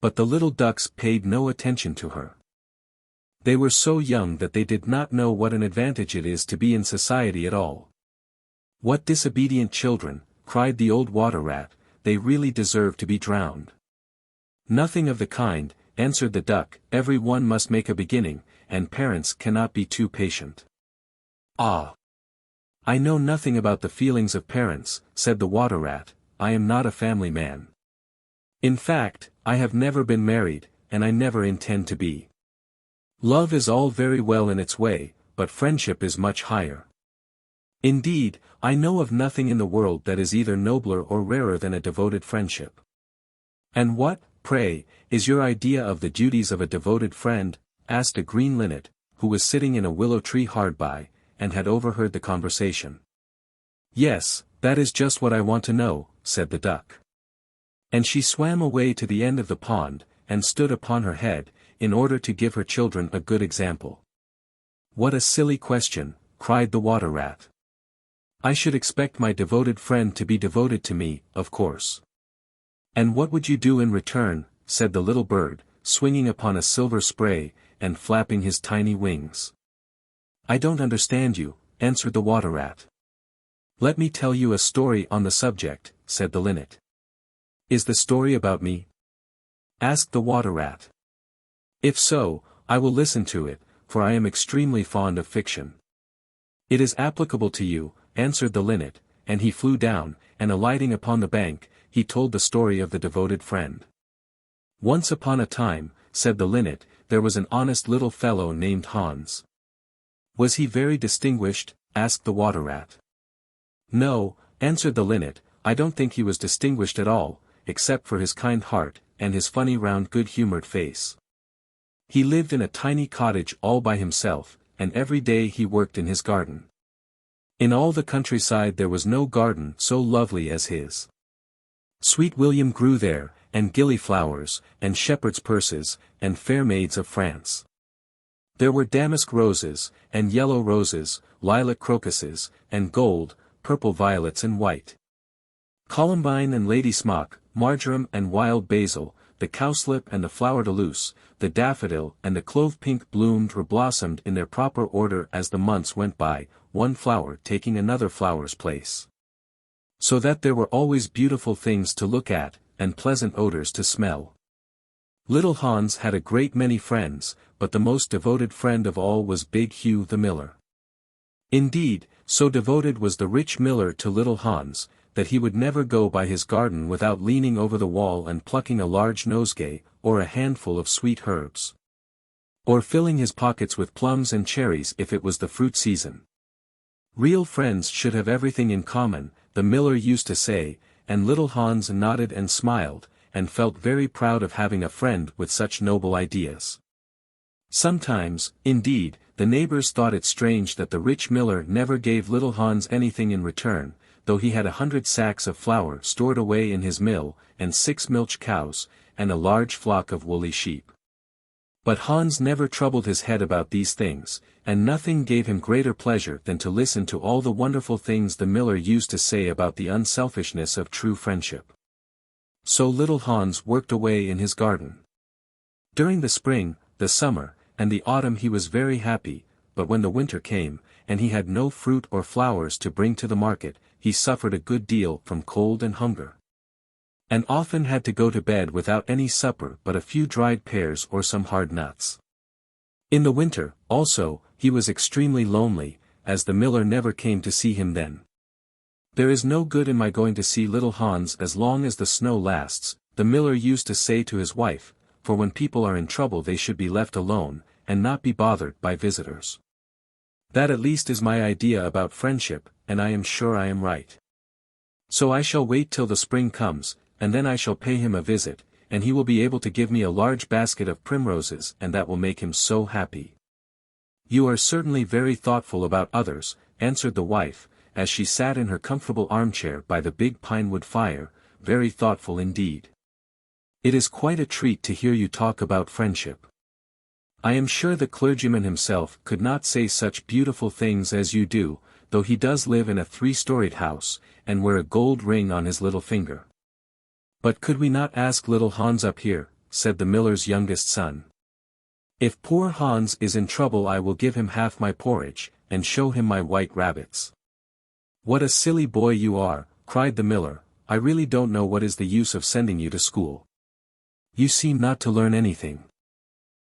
But the little ducks paid no attention to her. They were so young that they did not know what an advantage it is to be in society at all. "What disobedient children," cried the old water rat, "they really deserve to be drowned." "Nothing of the kind," answered the duck, "every one must make a beginning, and parents cannot be too patient." "Ah! I know nothing about the feelings of parents," said the water rat, "I am not a family man. In fact, I have never been married, and I never intend to be. Love is all very well in its way, but friendship is much higher. Indeed, I know of nothing in the world that is either nobler or rarer than a devoted friendship." "And what, pray, is your idea of the duties of a devoted friend?" asked a green linnet, who was sitting in a willow tree hard by, and had overheard the conversation. "Yes, that is just what I want to know," said the duck. And she swam away to the end of the pond, and stood upon her head, in order to give her children a good example. "What a silly question," cried the water rat. "I should expect my devoted friend to be devoted to me, of course." "And what would you do in return?" said the little bird, swinging upon a silver spray, and flapping his tiny wings. "I don't understand you," answered the water rat. "Let me tell you a story on the subject," said the linnet. "Is the story about me?" asked the water rat. "If so, I will listen to it, for I am extremely fond of fiction." "It is applicable to you," answered the linnet, and he flew down, and alighting upon the bank, he told the story of the devoted friend. "Once upon a time," said the linnet, "there was an honest little fellow named Hans." "Was he very distinguished?" asked the water rat. "No," answered the linnet, "I don't think he was distinguished at all, except for his kind heart, and his funny round good-humored face. He lived in a tiny cottage all by himself, and every day he worked in his garden. In all the countryside there was no garden so lovely as his. Sweet William grew there, and gillyflowers, and shepherd's purses, and fair maids of France. There were damask roses, and yellow roses, lilac crocuses, and gold, purple violets and white columbine and lady smock, marjoram and wild basil, the cowslip and the flower-de-luce, the daffodil and the clove-pink bloomed or blossomed in their proper order as the months went by, one flower taking another flower's place. So that there were always beautiful things to look at, and pleasant odors to smell. Little Hans had a great many friends, but the most devoted friend of all was Big Hugh the miller. Indeed, so devoted was the rich miller to little Hans, that he would never go by his garden without leaning over the wall and plucking a large nosegay, or a handful of sweet herbs. Or filling his pockets with plums and cherries if it was the fruit season. Real friends should have everything in common, the miller used to say, and little Hans nodded and smiled, and felt very proud of having a friend with such noble ideas. Sometimes, indeed, the neighbors thought it strange that the rich miller never gave little Hans anything in return, though he had 100 sacks of flour stored away in his mill, and 6 milch cows, and a large flock of woolly sheep. But Hans never troubled his head about these things, and nothing gave him greater pleasure than to listen to all the wonderful things the miller used to say about the unselfishness of true friendship. So little Hans worked away in his garden. During the spring, the summer, and the autumn he was very happy, but when the winter came, and he had no fruit or flowers to bring to the market, he suffered a good deal from cold and hunger. And often had to go to bed without any supper but a few dried pears or some hard nuts. In the winter, also, he was extremely lonely, as the miller never came to see him then. "There is no good in my going to see little Hans as long as the snow lasts," the miller used to say to his wife, "for when people are in trouble they should be left alone, and not be bothered by visitors. That at least is my idea about friendship, and I am sure I am right. So I shall wait till the spring comes, and then I shall pay him a visit, and he will be able to give me a large basket of primroses, and that will make him so happy." "You are certainly very thoughtful about others," answered the wife, as she sat in her comfortable armchair by the big pinewood fire, "very thoughtful indeed. It is quite a treat to hear you talk about friendship. I am sure the clergyman himself could not say such beautiful things as you do, though he does live in a 3-storied house, and wear a gold ring on his little finger." "But could we not ask little Hans up here?" said the miller's youngest son. "If poor Hans is in trouble I will give him half my porridge, and show him my white rabbits." "What a silly boy you are," cried the miller, "I really don't know what is the use of sending you to school. You seem not to learn anything.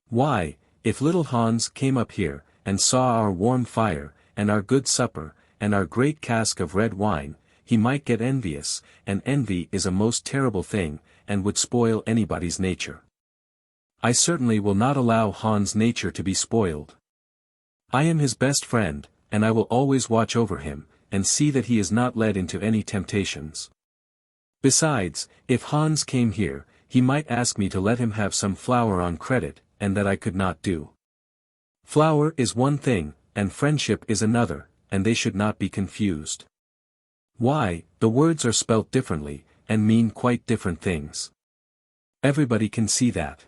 Why, if little Hans came up here, and saw our warm fire, and our good supper, and our great cask of red wine, he might get envious, and envy is a most terrible thing, and would spoil anybody's nature. I certainly will not allow Hans' nature to be spoiled. I am his best friend, and I will always watch over him, and see that he is not led into any temptations. Besides, if Hans came here, he might ask me to let him have some flour on credit, and that I could not do. Flour is one thing, and friendship is another, and they should not be confused. Why, the words are spelt differently, and mean quite different things. Everybody can see that."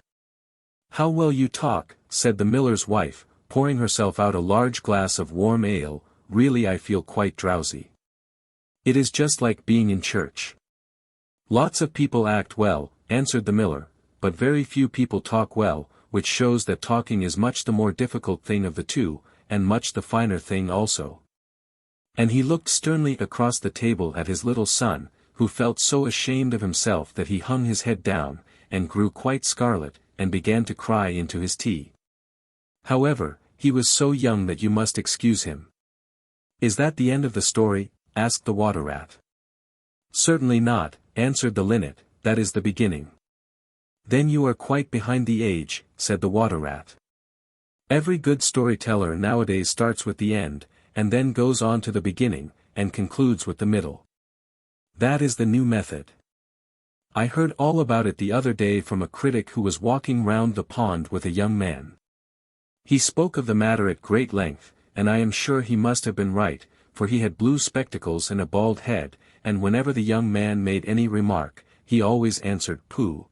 "How well you talk," said the miller's wife, pouring herself out a large glass of warm ale, "really I feel quite drowsy. It is just like being in church." "Lots of people act well," answered the miller, "but very few people talk well, which shows that talking is much the more difficult thing of the two, and much the finer thing also." And he looked sternly across the table at his little son, who felt so ashamed of himself that he hung his head down, and grew quite scarlet, and began to cry into his tea. However, he was so young that you must excuse him. "Is that the end of the story?" asked the water rat. "Certainly not," answered the linnet, "that is the beginning." "Then you are quite behind the age," said the water rat. "Every good storyteller nowadays starts with the end, and then goes on to the beginning, and concludes with the middle. That is the new method. I heard all about it the other day from a critic who was walking round the pond with a young man. He spoke of the matter at great length, and I am sure he must have been right, for he had blue spectacles and a bald head, and whenever the young man made any remark, he always answered pooh.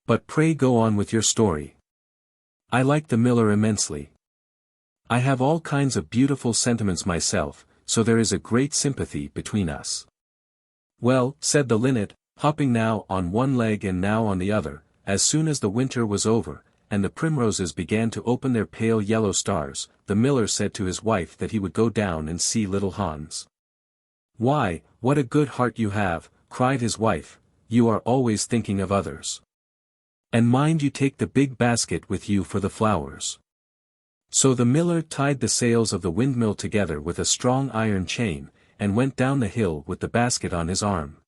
But pray go on with your story. I like the miller immensely. I have all kinds of beautiful sentiments myself, so there is a great sympathy between us." "Well," said the linnet, hopping now on one leg and now on the other, as soon as the winter was over, and the primroses began to open their pale yellow stars, the miller said to his wife that he would go down and see little Hans. "Why, what a good heart you have," cried his wife, "you are always thinking of others. And mind you take the big basket with you for the flowers." So the miller tied the sails of the windmill together with a strong iron chain, and went down the hill with the basket on his arm.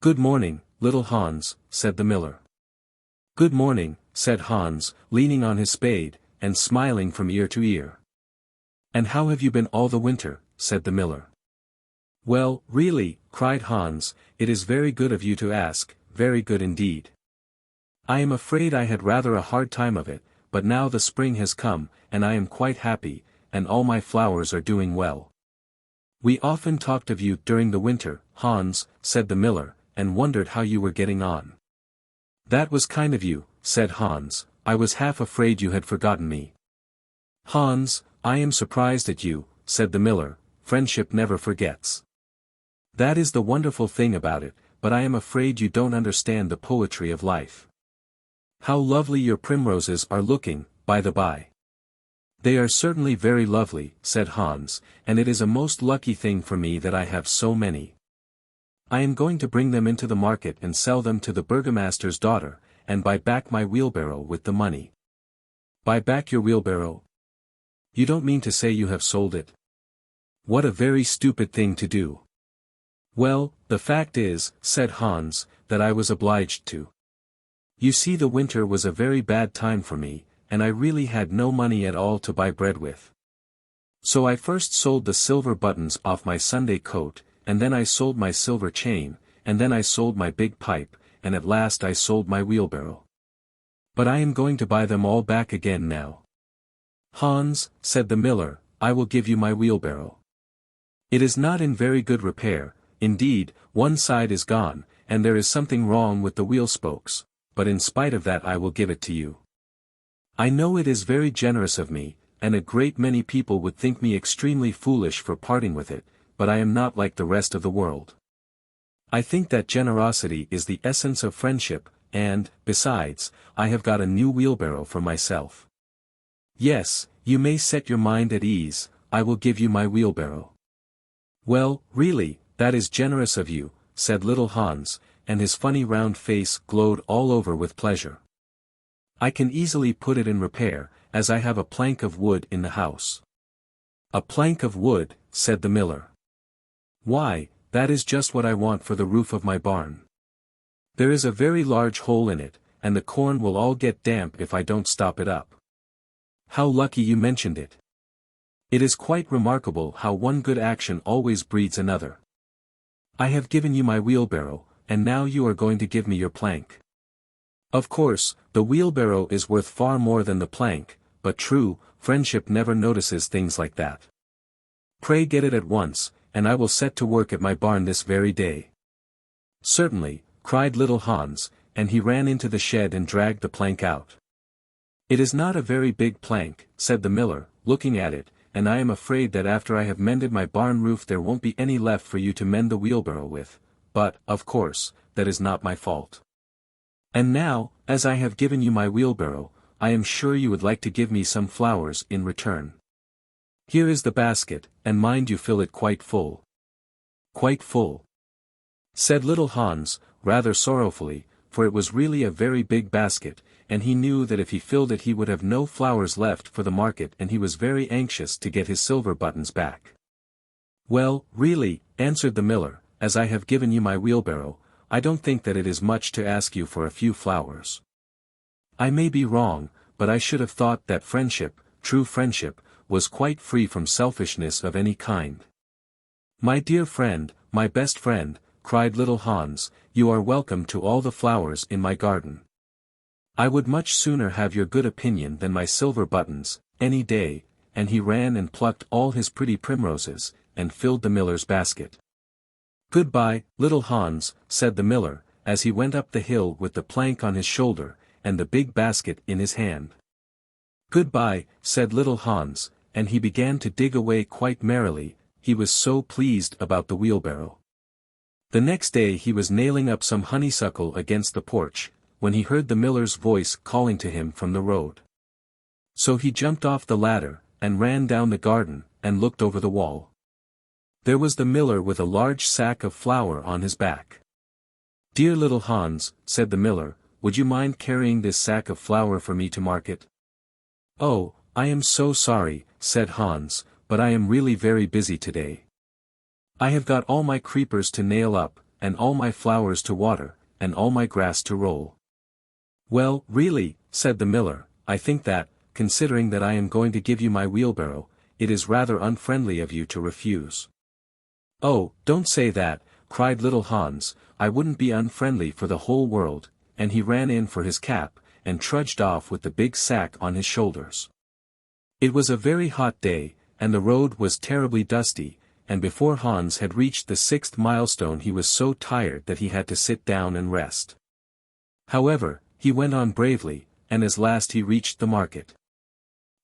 "Good morning, little Hans," said the miller. "Good morning," said Hans, leaning on his spade, and smiling from ear to ear. "And how have you been all the winter?" said the miller. "Well, really," cried Hans, "it is very good of you to ask, very good indeed. I am afraid I had rather a hard time of it, but now the spring has come, and I am quite happy, and all my flowers are doing well." "We often talked of you during the winter, Hans," said the miller, "and wondered how you were getting on." "That was kind of you," said Hans, "I was half afraid you had forgotten me." "Hans, I am surprised at you," said the miller, "friendship never forgets. That is the wonderful thing about it, but I am afraid you don't understand the poetry of life. How lovely your primroses are looking, by the by." "They are certainly very lovely," said Hans, "and it is a most lucky thing for me that I have so many. I am going to bring them into the market and sell them to the burgomaster's daughter, and buy back my wheelbarrow with the money." "Buy back your wheelbarrow? You don't mean to say you have sold it? What a very stupid thing to do." "Well, the fact is," said Hans, "that I was obliged to. You see, the winter was a very bad time for me, and I really had no money at all to buy bread with. So I first sold the silver buttons off my Sunday coat, and then I sold my silver chain, and then I sold my big pipe, and at last I sold my wheelbarrow. But I am going to buy them all back again now." "Hans," said the miller, "I will give you my wheelbarrow. It is not in very good repair, indeed, one side is gone, and there is something wrong with the wheel spokes, but in spite of that I will give it to you. I know it is very generous of me, and a great many people would think me extremely foolish for parting with it, but I am not like the rest of the world. I think that generosity is the essence of friendship, and, besides, I have got a new wheelbarrow for myself. Yes, you may set your mind at ease, I will give you my wheelbarrow." "Well, really, that is generous of you," said little Hans, and his funny round face glowed all over with pleasure. "I can easily put it in repair, as I have a plank of wood in the house." "A plank of wood," said the miller. "Why, that is just what I want for the roof of my barn. There is a very large hole in it, and the corn will all get damp if I don't stop it up." "How lucky you mentioned it. It is quite remarkable how one good action always breeds another. I have given you my wheelbarrow, and now you are going to give me your plank. Of course, the wheelbarrow is worth far more than the plank, but true, friendship never notices things like that. Pray get it at once, and I will set to work at my barn this very day." "Certainly," cried little Hans, and he ran into the shed and dragged the plank out. "It is not a very big plank," said the miller, looking at it, "and I am afraid that after I have mended my barn roof there won't be any left for you to mend the wheelbarrow with, but, of course, that is not my fault. And now, as I have given you my wheelbarrow, I am sure you would like to give me some flowers in return. Here is the basket, and mind you fill it quite full." "Quite full," said little Hans, rather sorrowfully, for it was really a very big basket, and he knew that if he filled it he would have no flowers left for the market, and he was very anxious to get his silver buttons back. "Well, really," answered the miller, "as I have given you my wheelbarrow, I don't think that it is much to ask you for a few flowers. I may be wrong, but I should have thought that friendship, true friendship, was quite free from selfishness of any kind." "My dear friend, my best friend," cried little Hans, "you are welcome to all the flowers in my garden. I would much sooner have your good opinion than my silver buttons, any day," and he ran and plucked all his pretty primroses, and filled the miller's basket. "Good-bye, little Hans," said the miller, as he went up the hill with the plank on his shoulder, and the big basket in his hand. "Good-bye," said little Hans, and he began to dig away quite merrily, he was so pleased about the wheelbarrow. The next day he was nailing up some honeysuckle against the porch, when he heard the miller's voice calling to him from the road. So he jumped off the ladder, and ran down the garden, and looked over the wall. There was the miller with a large sack of flour on his back. "Dear little Hans," said the miller, "would you mind carrying this sack of flour for me to market?" "Oh, I am so sorry," said Hans, "but I am really very busy today. I have got all my creepers to nail up, and all my flowers to water, and all my grass to roll." "Well, really," said the miller, "I think that, considering that I am going to give you my wheelbarrow, it is rather unfriendly of you to refuse." "Oh, don't say that," cried little Hans, "I wouldn't be unfriendly for the whole world," and he ran in for his cap, and trudged off with the big sack on his shoulders. It was a very hot day, and the road was terribly dusty, and before Hans had reached the 6th milestone he was so tired that he had to sit down and rest. However, he went on bravely, and at last he reached the market.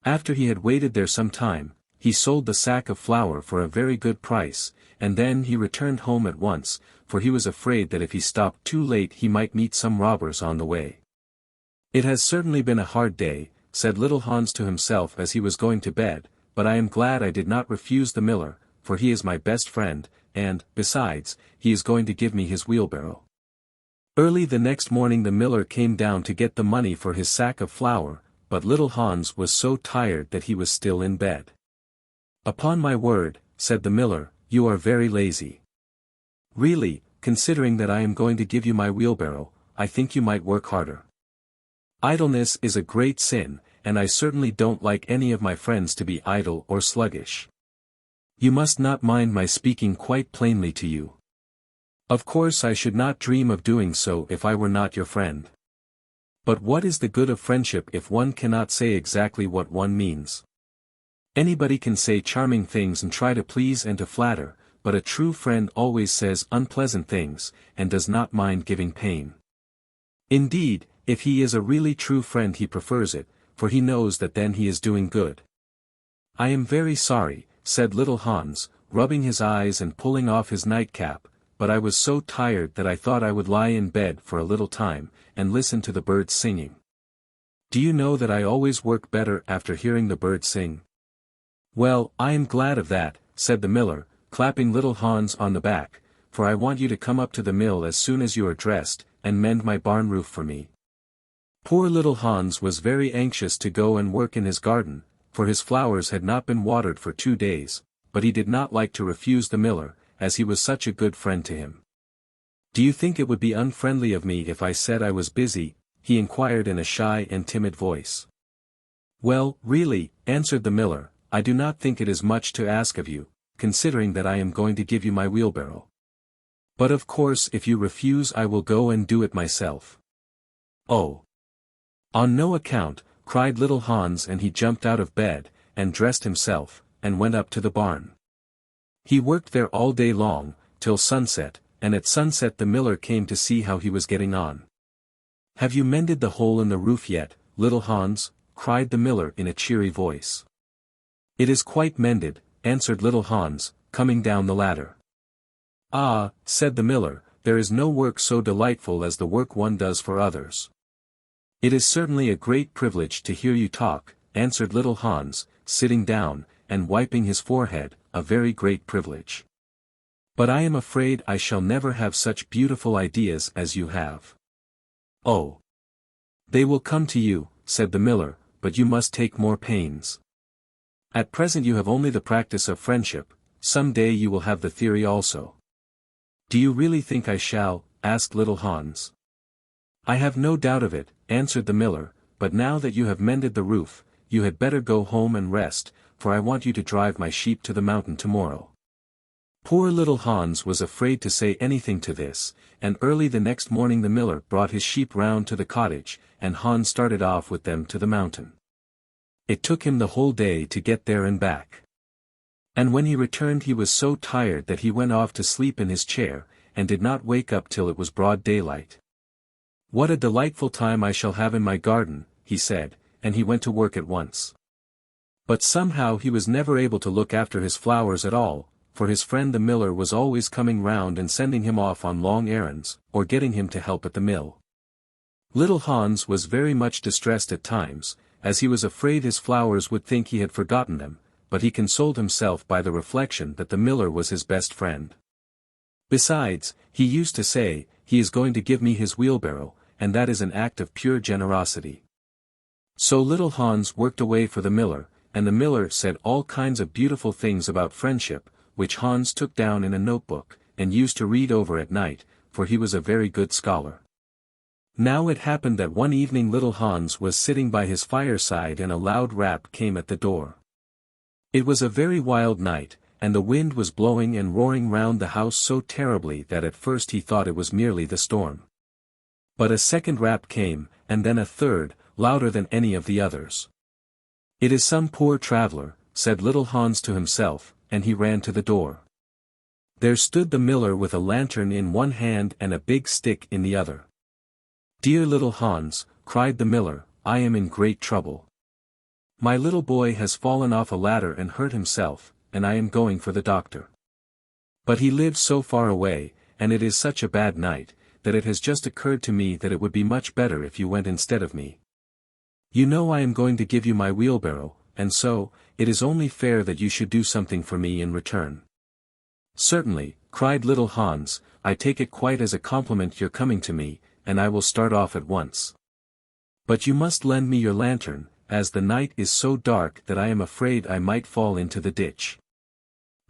After he had waited there some time, he sold the sack of flour for a very good price, and then he returned home at once, for he was afraid that if he stopped too late he might meet some robbers on the way. "It has certainly been a hard day," said little Hans to himself as he was going to bed, "but I am glad I did not refuse the miller, for he is my best friend, and, besides, he is going to give me his wheelbarrow." Early the next morning the miller came down to get the money for his sack of flour, but little Hans was so tired that he was still in bed. "Upon my word," said the miller, "you are very lazy. Really, considering that I am going to give you my wheelbarrow, I think you might work harder. Idleness is a great sin, and I certainly don't like any of my friends to be idle or sluggish. You must not mind my speaking quite plainly to you. Of course I should not dream of doing so if I were not your friend. But what is the good of friendship if one cannot say exactly what one means? Anybody can say charming things and try to please and to flatter, but a true friend always says unpleasant things, and does not mind giving pain. Indeed, if he is a really true friend he prefers it, for he knows that then he is doing good." "I am very sorry," said little Hans, rubbing his eyes and pulling off his nightcap, "but I was so tired that I thought I would lie in bed for a little time, and listen to the birds singing. Do you know that I always work better after hearing the birds sing?" "Well, I am glad of that," said the miller, clapping little Hans on the back, "for I want you to come up to the mill as soon as you are dressed, and mend my barn roof for me." Poor little Hans was very anxious to go and work in his garden, for his flowers had not been watered for 2 days, but he did not like to refuse the miller, as he was such a good friend to him. "Do you think it would be unfriendly of me if I said I was busy?" he inquired in a shy and timid voice. "Well, really," answered the miller, "I do not think it is much to ask of you, considering that I am going to give you my wheelbarrow. But of course if you refuse I will go and do it myself." "Oh! On no account," cried little Hans, and he jumped out of bed, and dressed himself, and went up to the barn. He worked there all day long, till sunset, and at sunset the miller came to see how he was getting on. "Have you mended the hole in the roof yet, little Hans?" cried the miller in a cheery voice. "It is quite mended," answered little Hans, coming down the ladder. "Ah," said the miller, "there is no work so delightful as the work one does for others." "It is certainly a great privilege to hear you talk," answered little Hans, sitting down, and wiping his forehead, "a very great privilege. But I am afraid I shall never have such beautiful ideas as you have." "Oh! They will come to you," said the miller, "but you must take more pains. At present you have only the practice of friendship, some day you will have the theory also." "Do you really think I shall?" asked little Hans. "I have no doubt of it," answered the miller, "but now that you have mended the roof, you had better go home and rest, for I want you to drive my sheep to the mountain tomorrow." Poor little Hans was afraid to say anything to this, and early the next morning the miller brought his sheep round to the cottage, and Hans started off with them to the mountain. It took him the whole day to get there and back. And when he returned he was so tired that he went off to sleep in his chair, and did not wake up till it was broad daylight. "What a delightful time I shall have in my garden," he said, and he went to work at once. But somehow he was never able to look after his flowers at all, for his friend the miller was always coming round and sending him off on long errands, or getting him to help at the mill. Little Hans was very much distressed at times, as he was afraid his flowers would think he had forgotten them, but he consoled himself by the reflection that the miller was his best friend. Besides, he used to say, he is going to give me his wheelbarrow, and that is an act of pure generosity. So little Hans worked away for the miller, and the miller said all kinds of beautiful things about friendship, which Hans took down in a notebook, and used to read over at night, for he was a very good scholar. Now it happened that one evening little Hans was sitting by his fireside and a loud rap came at the door. It was a very wild night, and the wind was blowing and roaring round the house so terribly that at first he thought it was merely the storm. But a second rap came, and then a third, louder than any of the others. "It is some poor traveller," said little Hans to himself, and he ran to the door. There stood the miller with a lantern in one hand and a big stick in the other. "Dear little Hans," cried the miller, "I am in great trouble. My little boy has fallen off a ladder and hurt himself, and I am going for the doctor. But he lives so far away, and it is such a bad night, that it has just occurred to me that it would be much better if you went instead of me. You know I am going to give you my wheelbarrow, and so, it is only fair that you should do something for me in return." "Certainly," cried little Hans, "I take it quite as a compliment your coming to me, and I will start off at once. But you must lend me your lantern, as the night is so dark that I am afraid I might fall into the ditch."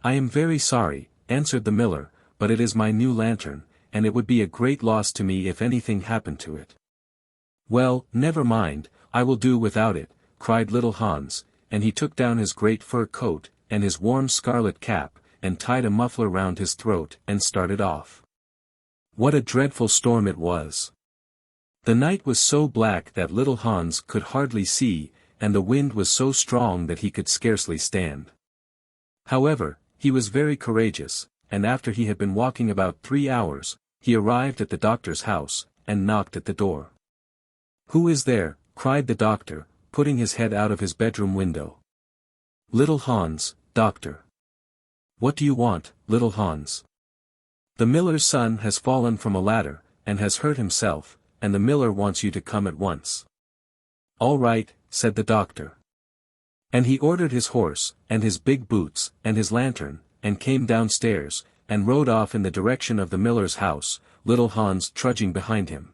"I am very sorry," answered the miller, "but it is my new lantern, and it would be a great loss to me if anything happened to it." "Well, never mind, I will do without it," cried little Hans, and he took down his great fur coat, and his warm scarlet cap, and tied a muffler round his throat, and started off. What a dreadful storm it was! The night was so black that little Hans could hardly see, and the wind was so strong that he could scarcely stand. However, he was very courageous, and after he had been walking about 3 hours, he arrived at the doctor's house, and knocked at the door. "Who is there?" cried the doctor, putting his head out of his bedroom window. "Little Hans, doctor." "What do you want, little Hans?" "The miller's son has fallen from a ladder, and has hurt himself, and the miller wants you to come at once." "All right," said the doctor. And he ordered his horse, and his big boots, and his lantern, and came downstairs, and rode off in the direction of the miller's house, little Hans trudging behind him.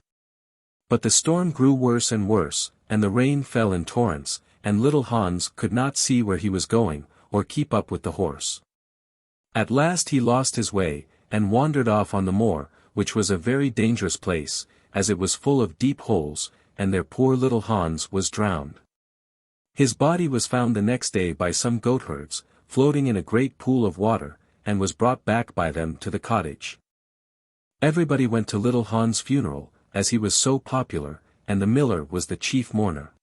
But the storm grew worse and worse, and the rain fell in torrents, and little Hans could not see where he was going, or keep up with the horse. At last he lost his way, and wandered off on the moor, which was a very dangerous place, as it was full of deep holes, and their poor little Hans was drowned. His body was found the next day by some goatherds, floating in a great pool of water, and was brought back by them to the cottage. Everybody went to little Hans' funeral, as he was so popular, and the miller was the chief mourner.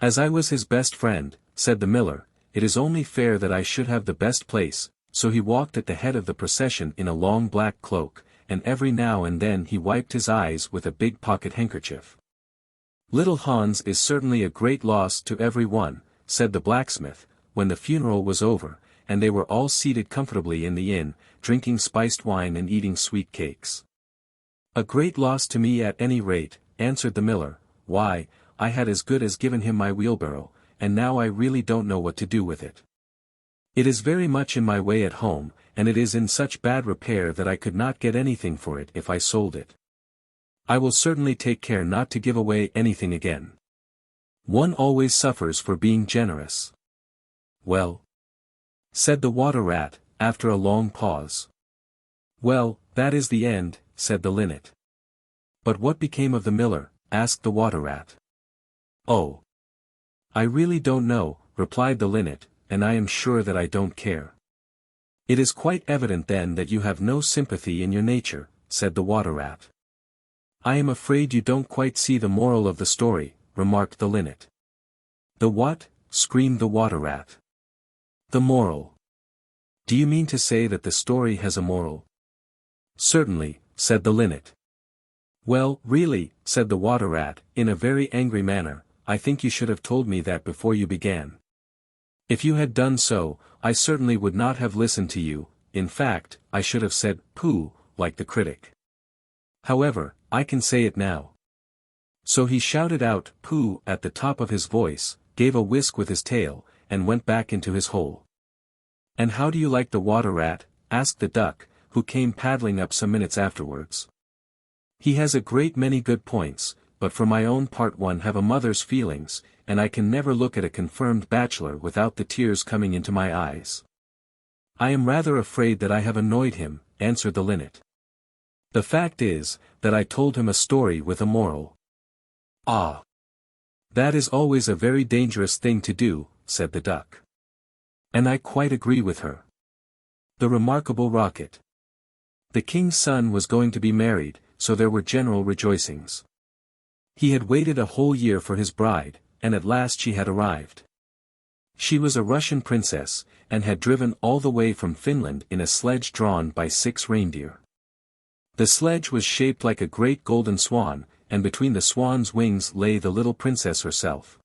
"As I was his best friend," said the miller, "it is only fair that I should have the best place," so he walked at the head of the procession in a long black cloak, and every now and then he wiped his eyes with a big pocket handkerchief. "Little Hans is certainly a great loss to every one," said the blacksmith, when the funeral was over, and they were all seated comfortably in the inn, drinking spiced wine and eating sweet cakes. "A great loss to me at any rate," answered the miller. "Why, I had as good as given him my wheelbarrow, and now I really don't know what to do with it. It is very much in my way at home, and it is in such bad repair that I could not get anything for it if I sold it. I will certainly take care not to give away anything again. One always suffers for being generous." "Well?" said the water rat, after a long pause. "Well, that is the end," said the linnet. "But what became of the miller?" asked the water rat. "Oh, I really don't know," replied the linnet, "and I am sure that I don't care." "It is quite evident then that you have no sympathy in your nature," said the water rat. "I am afraid you don't quite see the moral of the story," remarked the linnet. "The what?" screamed the water rat. "The moral. Do you mean to say that the story has a moral?" "Certainly," said the linnet. "Well, really," said the water rat, in a very angry manner, "I think you should have told me that before you began. If you had done so, I certainly would not have listened to you. In fact, I should have said, 'Pooh,' like the critic. However, I can say it now. So he shouted out, "Pooh!" at the top of his voice, gave a whisk with his tail, and went back into his hole. "And how do you like the water rat?" asked the duck, who came paddling up some minutes afterwards. "He has a great many good points, but for my own part one have a mother's feelings, and I can never look at a confirmed bachelor without the tears coming into my eyes. I am rather afraid that I have annoyed him," answered the linnet. "The fact is, that I told him a story with a moral." "Ah! That is always a very dangerous thing to do," said the duck. "And I quite agree with her." The remarkable rocket. The king's son was going to be married, so there were general rejoicings. He had waited a whole year for his bride, and at last she had arrived. She was a Russian princess, and had driven all the way from Finland in a sledge drawn by 6 reindeer. The sledge was shaped like a great golden swan, and between the swan's wings lay the little princess herself.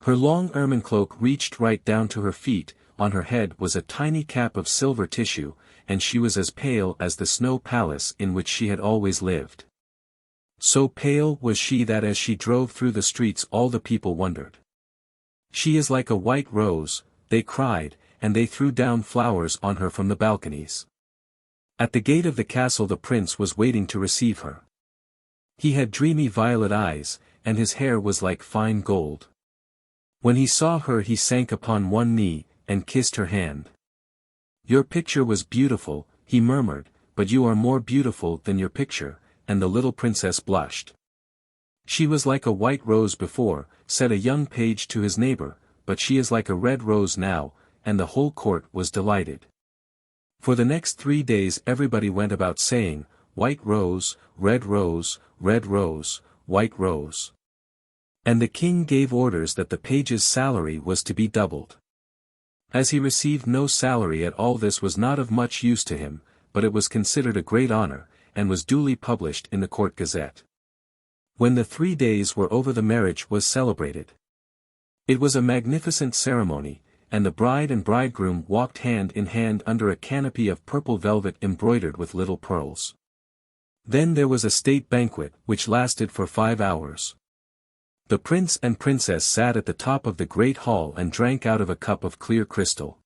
Her long ermine cloak reached right down to her feet, on her head was a tiny cap of silver tissue, and she was as pale as the snow palace in which she had always lived. So pale was she that as she drove through the streets all the people wondered. "She is like a white rose," they cried, and they threw down flowers on her from the balconies. At the gate of the castle the prince was waiting to receive her. He had dreamy violet eyes, and his hair was like fine gold. When he saw her he sank upon one knee, and kissed her hand. "Your picture was beautiful," he murmured, "but you are more beautiful than your picture," and the little princess blushed. "She was like a white rose before," said a young page to his neighbor, "but she is like a red rose now," and the whole court was delighted. For the next 3 days everybody went about saying, "White rose, red rose, red rose, white rose." And the king gave orders that the page's salary was to be doubled. As he received no salary at all, this was not of much use to him, but it was considered a great honor, and was duly published in the court gazette. When the 3 days were over the marriage was celebrated. It was a magnificent ceremony, and the bride and bridegroom walked hand in hand under a canopy of purple velvet embroidered with little pearls. Then there was a state banquet which lasted for 5 hours. The prince and princess sat at the top of the great hall and drank out of a cup of clear crystal.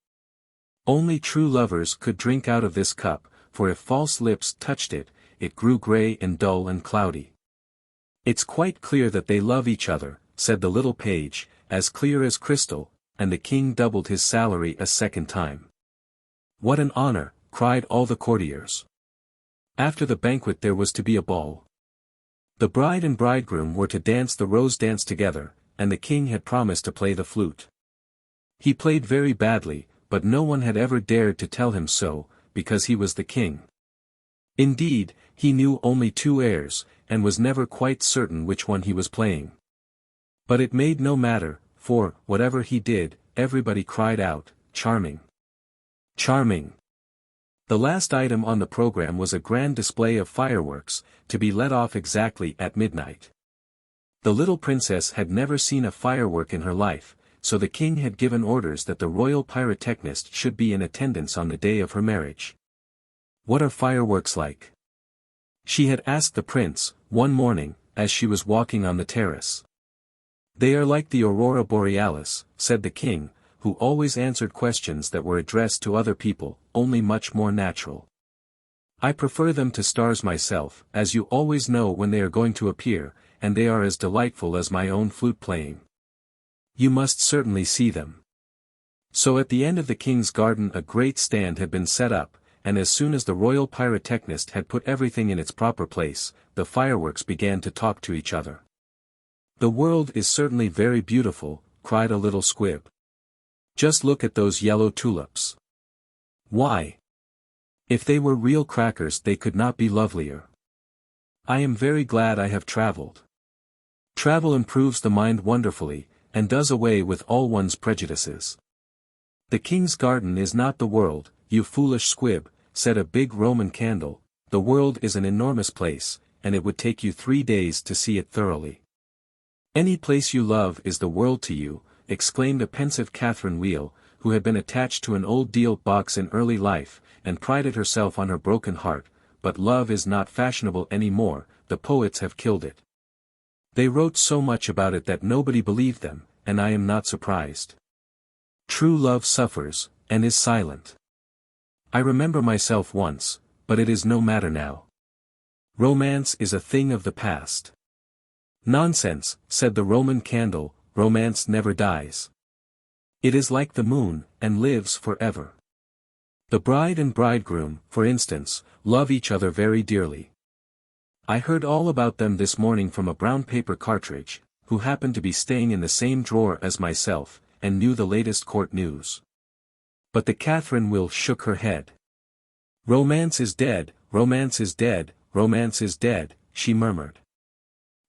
Only true lovers could drink out of this cup, for if false lips touched it, it grew grey and dull and cloudy. "It's quite clear that they love each other," said the little page, "as clear as crystal," and the king doubled his salary a second time. "What an honor!" cried all the courtiers. After the banquet there was to be a ball. The bride and bridegroom were to dance the rose dance together, and the king had promised to play the flute. He played very badly, but no one had ever dared to tell him so, because he was the king. Indeed, he knew only 2 airs, and was never quite certain which one he was playing. But it made no matter, for, whatever he did, everybody cried out, "Charming! Charming!" The last item on the program was a grand display of fireworks, to be let off exactly at midnight. The little princess had never seen a firework in her life, so the king had given orders that the royal pyrotechnist should be in attendance on the day of her marriage. "What are fireworks like?" she had asked the prince, one morning, as she was walking on the terrace. "They are like the aurora borealis," said the king, who always answered questions that were addressed to other people, only much more natural. "I prefer them to stars myself, as you always know when they are going to appear, and they are as delightful as my own flute playing. You must certainly see them." So at the end of the king's garden a great stand had been set up, and as soon as the royal pyrotechnist had put everything in its proper place, the fireworks began to talk to each other. "The world is certainly very beautiful," cried a little squib. "Just look at those yellow tulips. Why, if they were real crackers they could not be lovelier. I am very glad I have traveled. Travel improves the mind wonderfully, and does away with all one's prejudices." "The king's garden is not the world, you foolish squib," said a big Roman candle. "The world is an enormous place, and it would take you 3 days to see it thoroughly." "Any place you love is the world to you," exclaimed a pensive Catherine Wheel, who had been attached to an old deal box in early life, and prided herself on her broken heart, "but love is not fashionable any more, the poets have killed it." They wrote so much about it that nobody believed them, and I am not surprised. True love suffers, and is silent. I remember myself once, but it is no matter now. Romance is a thing of the past. Nonsense, said the Roman candle, romance never dies. It is like the moon, and lives forever. The bride and bridegroom, for instance, love each other very dearly. I heard all about them this morning from a brown paper cartridge, who happened to be staying in the same drawer as myself, and knew the latest court news. But the Catherine Will shook her head. Romance is dead, romance is dead, romance is dead, she murmured.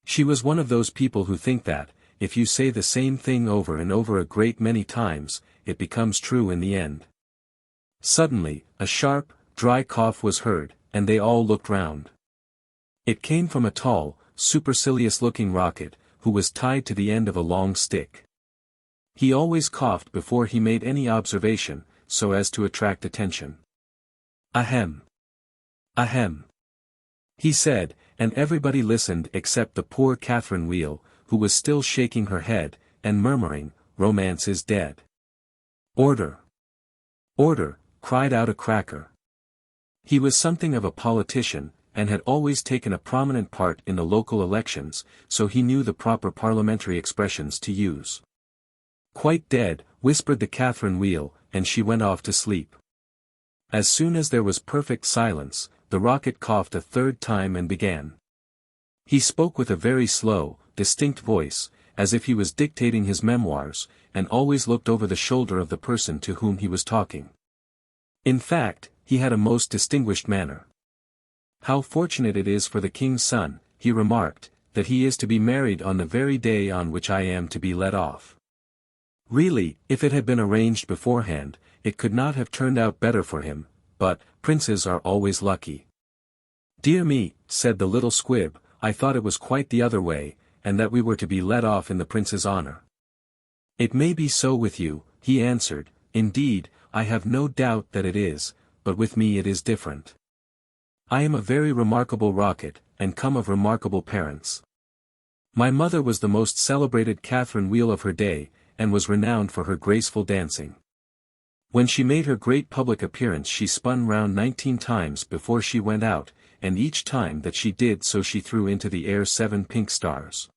She was one of those people who think that, if you say the same thing over and over a great many times, it becomes true in the end. Suddenly, a sharp, dry cough was heard, and they all looked round. It came from a tall, supercilious-looking rocket, who was tied to the end of a long stick. He always coughed before he made any observation, so as to attract attention. Ahem. Ahem. He said, and everybody listened except the poor Catherine Wheel, who was still shaking her head, and murmuring, romance is dead. Order! Order! Cried out a cracker. He was something of a politician, and had always taken a prominent part in the local elections, so he knew the proper parliamentary expressions to use. Quite dead, whispered the Catherine Wheel, and she went off to sleep. As soon as there was perfect silence, the rocket coughed a third time and began. He spoke with a very slow, distinct voice, as if he was dictating his memoirs, and always looked over the shoulder of the person to whom he was talking. In fact, he had a most distinguished manner. How fortunate it is for the king's son, he remarked, that he is to be married on the very day on which I am to be let off. Really, if it had been arranged beforehand, it could not have turned out better for him, but, princes are always lucky. Dear me, said the little squib, I thought it was quite the other way, and that we were to be let off in the prince's honor. It may be so with you, he answered, indeed, I have no doubt that it is, but with me it is different. I am a very remarkable rocket, and come of remarkable parents. My mother was the most celebrated Catherine Wheel of her day, and was renowned for her graceful dancing. When she made her great public appearance she spun round 19 times before she went out, and each time that she did so she threw into the air 7 pink stars.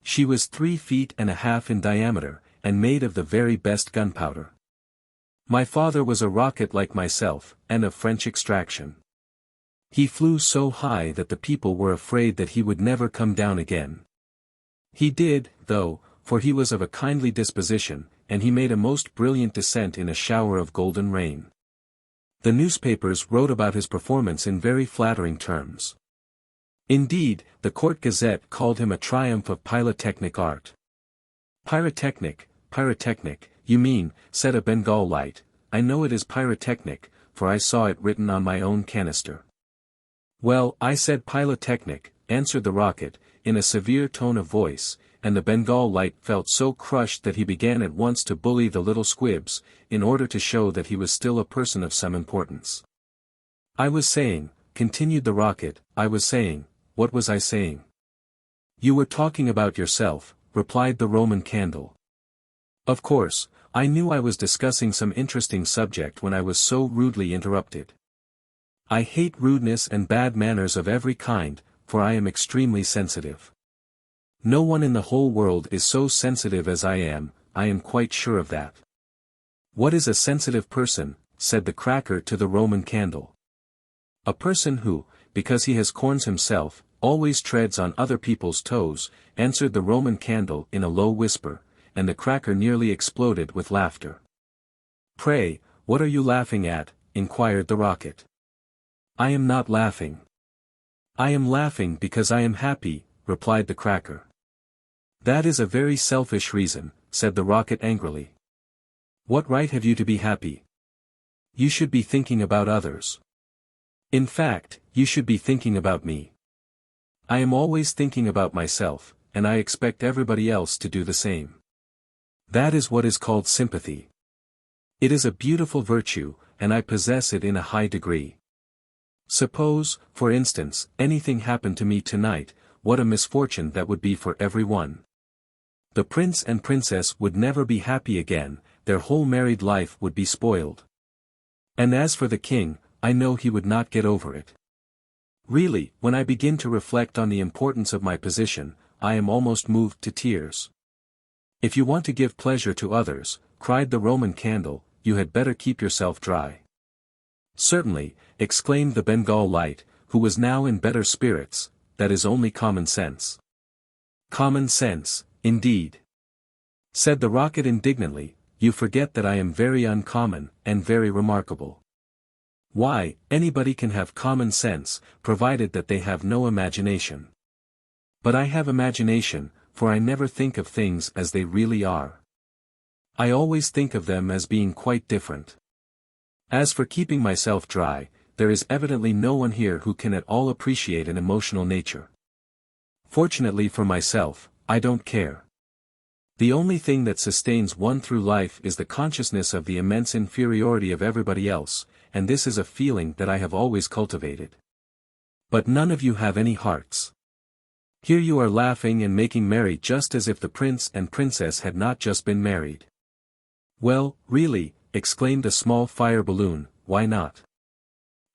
She was 3 feet and a half in diameter, and made of the very best gunpowder. My father was a rocket like myself, and of French extraction. He flew so high that the people were afraid that he would never come down again. He did, though, for he was of a kindly disposition, and he made a most brilliant descent in a shower of golden rain. The newspapers wrote about his performance in very flattering terms. Indeed, the Court Gazette called him a triumph of pyrotechnic art. Pyrotechnic, you mean, said a Bengal light, I know it is pyrotechnic, for I saw it written on my own canister. Well, I said pyrotechnic, answered the rocket, in a severe tone of voice, and the Bengal light felt so crushed that he began at once to bully the little squibs, in order to show that he was still a person of some importance. I was saying, continued the rocket, what was I saying? You were talking about yourself, replied the Roman candle. Of course, I knew I was discussing some interesting subject when I was so rudely interrupted. I hate rudeness and bad manners of every kind, for I am extremely sensitive. No one in the whole world is so sensitive as I am quite sure of that. What is a sensitive person? Said the cracker to the Roman candle. A person who, because he has corns himself, always treads on other people's toes, answered the Roman candle in a low whisper, and the cracker nearly exploded with laughter. Pray, what are you laughing at? Inquired the rocket. I am not laughing. I am laughing because I am happy, replied the cracker. That is a very selfish reason, said the rocket angrily. What right have you to be happy? You should be thinking about others. In fact, you should be thinking about me. I am always thinking about myself, and I expect everybody else to do the same. That is what is called sympathy. It is a beautiful virtue, and I possess it in a high degree. Suppose, for instance, anything happened to me tonight, what a misfortune that would be for every one. The prince and princess would never be happy again, their whole married life would be spoiled. And as for the king, I know he would not get over it. Really, when I begin to reflect on the importance of my position, I am almost moved to tears. If you want to give pleasure to others, cried the Roman candle, you had better keep yourself dry. Certainly, exclaimed the Bengal light, who was now in better spirits, that is only common sense. Common sense, indeed. Said the rocket indignantly, you forget that I am very uncommon, and very remarkable. Why, anybody can have common sense, provided that they have no imagination. But I have imagination, for I never think of things as they really are. I always think of them as being quite different. As for keeping myself dry, there is evidently no one here who can at all appreciate an emotional nature. Fortunately for myself, I don't care. The only thing that sustains one through life is the consciousness of the immense inferiority of everybody else, and this is a feeling that I have always cultivated. But none of you have any hearts. Here you are laughing and making merry just as if the prince and princess had not just been married. Well, really, exclaimed a small fire balloon, why not?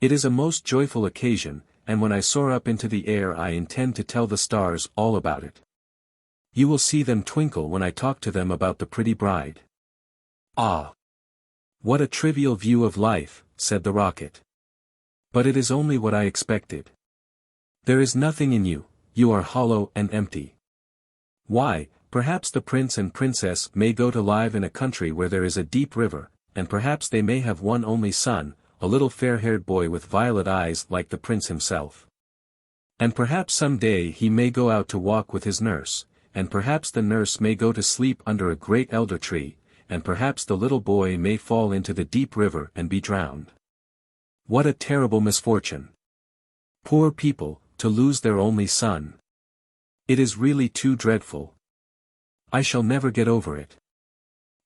It is a most joyful occasion, and when I soar up into the air I intend to tell the stars all about it. You will see them twinkle when I talk to them about the pretty bride. Ah! What a trivial view of life, said the rocket. But it is only what I expected. There is nothing in you, you are hollow and empty. Why, perhaps the prince and princess may go to live in a country where there is a deep river, and perhaps they may have one only son, a little fair-haired boy with violet eyes like the prince himself. And perhaps some day he may go out to walk with his nurse, and perhaps the nurse may go to sleep under a great elder tree, and perhaps the little boy may fall into the deep river and be drowned. What a terrible misfortune! Poor people, to lose their only son. It is really too dreadful. I shall never get over it.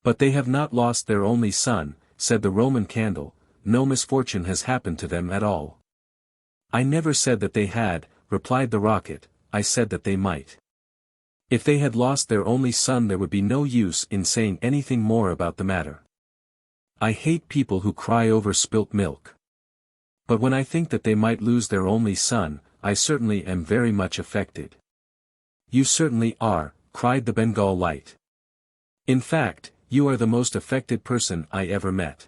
But they have not lost their only son, said the Roman candle, no misfortune has happened to them at all. I never said that they had, replied the rocket, I said that they might. If they had lost their only son there would be no use in saying anything more about the matter. I hate people who cry over spilt milk. But when I think that they might lose their only son, I certainly am very much affected. You certainly are, cried the Bengal light. In fact, you are the most affected person I ever met.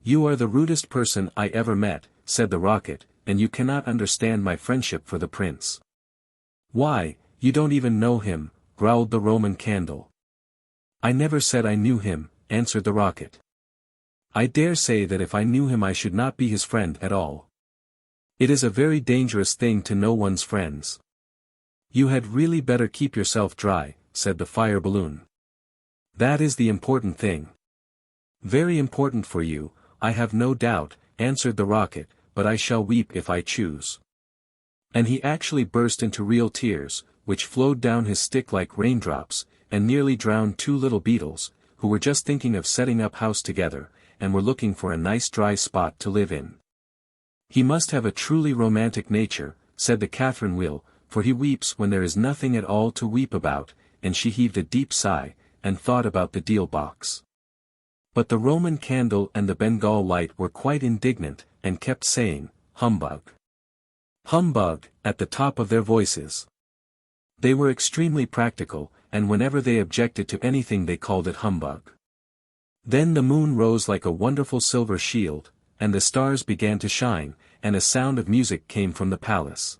You are the rudest person I ever met, said the rocket, and you cannot understand my friendship for the prince. Why, you don't even know him, growled the Roman candle. I never said I knew him, answered the rocket. I dare say that if I knew him I should not be his friend at all. It is a very dangerous thing to know one's friends. You had really better keep yourself dry, said the fire balloon. That is the important thing. Very important for you, I have no doubt, answered the rocket, but I shall weep if I choose. And he actually burst into real tears, which flowed down his stick like raindrops, and nearly drowned two little beetles, who were just thinking of setting up house together, and were looking for a nice dry spot to live in. He must have a truly romantic nature, said the Catherine wheel, for he weeps when there is nothing at all to weep about, and she heaved a deep sigh, and thought about the deal box. But the Roman candle and the Bengal light were quite indignant, and kept saying, humbug. Humbug, at the top of their voices. They were extremely practical, and whenever they objected to anything they called it humbug. Then the moon rose like a wonderful silver shield, and the stars began to shine, and a sound of music came from the palace.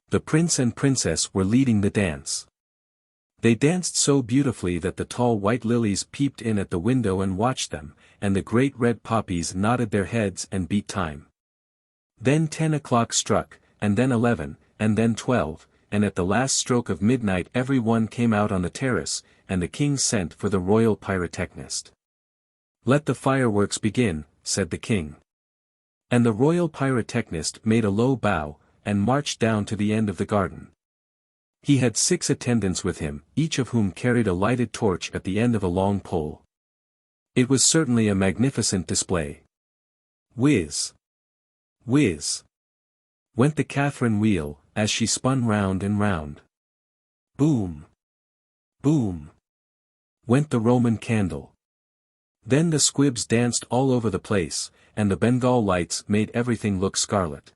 The prince and princess were leading the dance. They danced so beautifully that the tall white lilies peeped in at the window and watched them, and the great red poppies nodded their heads and beat time. Then 10 o'clock struck, and then 11, and then 12, and at the last stroke of midnight every one came out on the terrace, and the king sent for the royal pyrotechnist. Let the fireworks begin, said the king. And the royal pyrotechnist made a low bow, and marched down to the end of the garden. He had 6 attendants with him, each of whom carried a lighted torch at the end of a long pole. It was certainly a magnificent display. Whiz! Whiz! Went the Catherine wheel, as she spun round and round. Boom! Boom! Went the Roman candle. Then the squibs danced all over the place, and the Bengal lights made everything look scarlet.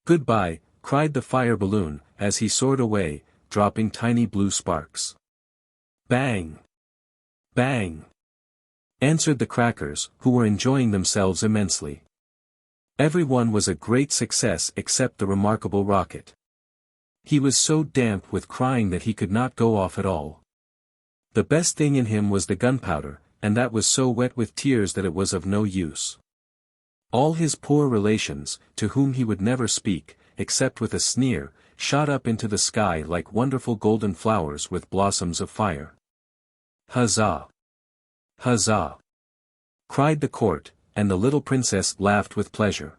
Goodbye, cried the fire balloon, as he soared away, dropping tiny blue sparks. Bang! Bang! Answered the crackers, who were enjoying themselves immensely. Everyone was a great success except the remarkable rocket. He was so damp with crying that he could not go off at all. The best thing in him was the gunpowder, and that was so wet with tears that it was of no use. All his poor relations, to whom he would never speak, except with a sneer, shot up into the sky like wonderful golden flowers with blossoms of fire. Huzzah! Huzzah! Cried the court, and the little princess laughed with pleasure.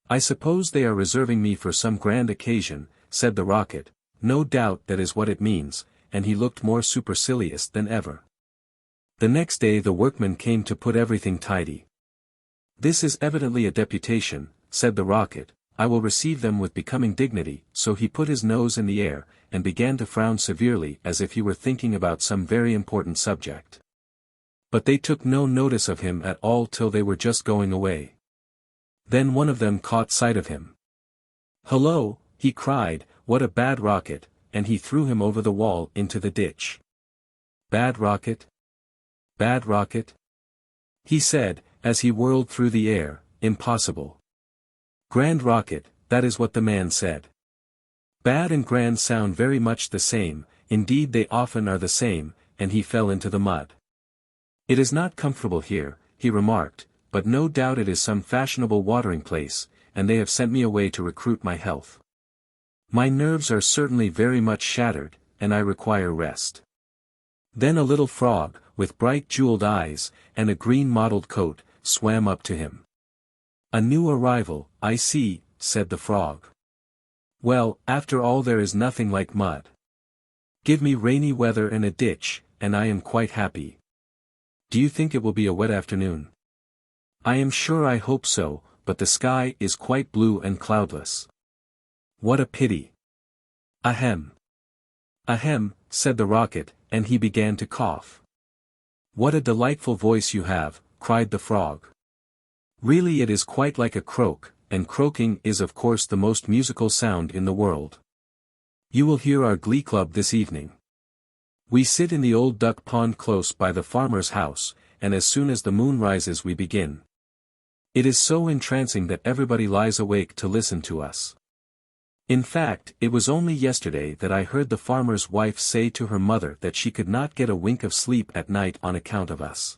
I suppose they are reserving me for some grand occasion, said the rocket. No doubt that is what it means, and he looked more supercilious than ever. The next day the workmen came to put everything tidy. This is evidently a deputation, said the rocket. I will receive them with becoming dignity. So he put his nose in the air, and began to frown severely as if he were thinking about some very important subject. But they took no notice of him at all till they were just going away. Then one of them caught sight of him. "Hullo!" he cried, "what a bad rocket," and he threw him over the wall into the ditch. "Bad rocket? Bad rocket?" he said, as he whirled through the air. "Impossible. Grand rocket," that is what the man said. Bad and grand sound very much the same, indeed they often are the same, and he fell into the mud. "It is not comfortable here," he remarked, "but no doubt it is some fashionable watering place, and they have sent me away to recruit my health. My nerves are certainly very much shattered, and I require rest." Then a little frog, with bright jeweled eyes, and a green mottled coat, swam up to him. "A new arrival, I see," said the frog. "Well, after all there is nothing like mud. Give me rainy weather and a ditch, and I am quite happy. Do you think it will be a wet afternoon?" "I am sure I hope so, but the sky is quite blue and cloudless." "What a pity." "Ahem." "Ahem," said the rocket, and he began to cough. "What a delightful voice you have," cried the frog. "Really it is quite like a croak, and croaking is of course the most musical sound in the world. You will hear our glee club this evening. We sit in the old duck pond close by the farmer's house, and as soon as the moon rises we begin. It is so entrancing that everybody lies awake to listen to us. In fact, it was only yesterday that I heard the farmer's wife say to her mother that she could not get a wink of sleep at night on account of us.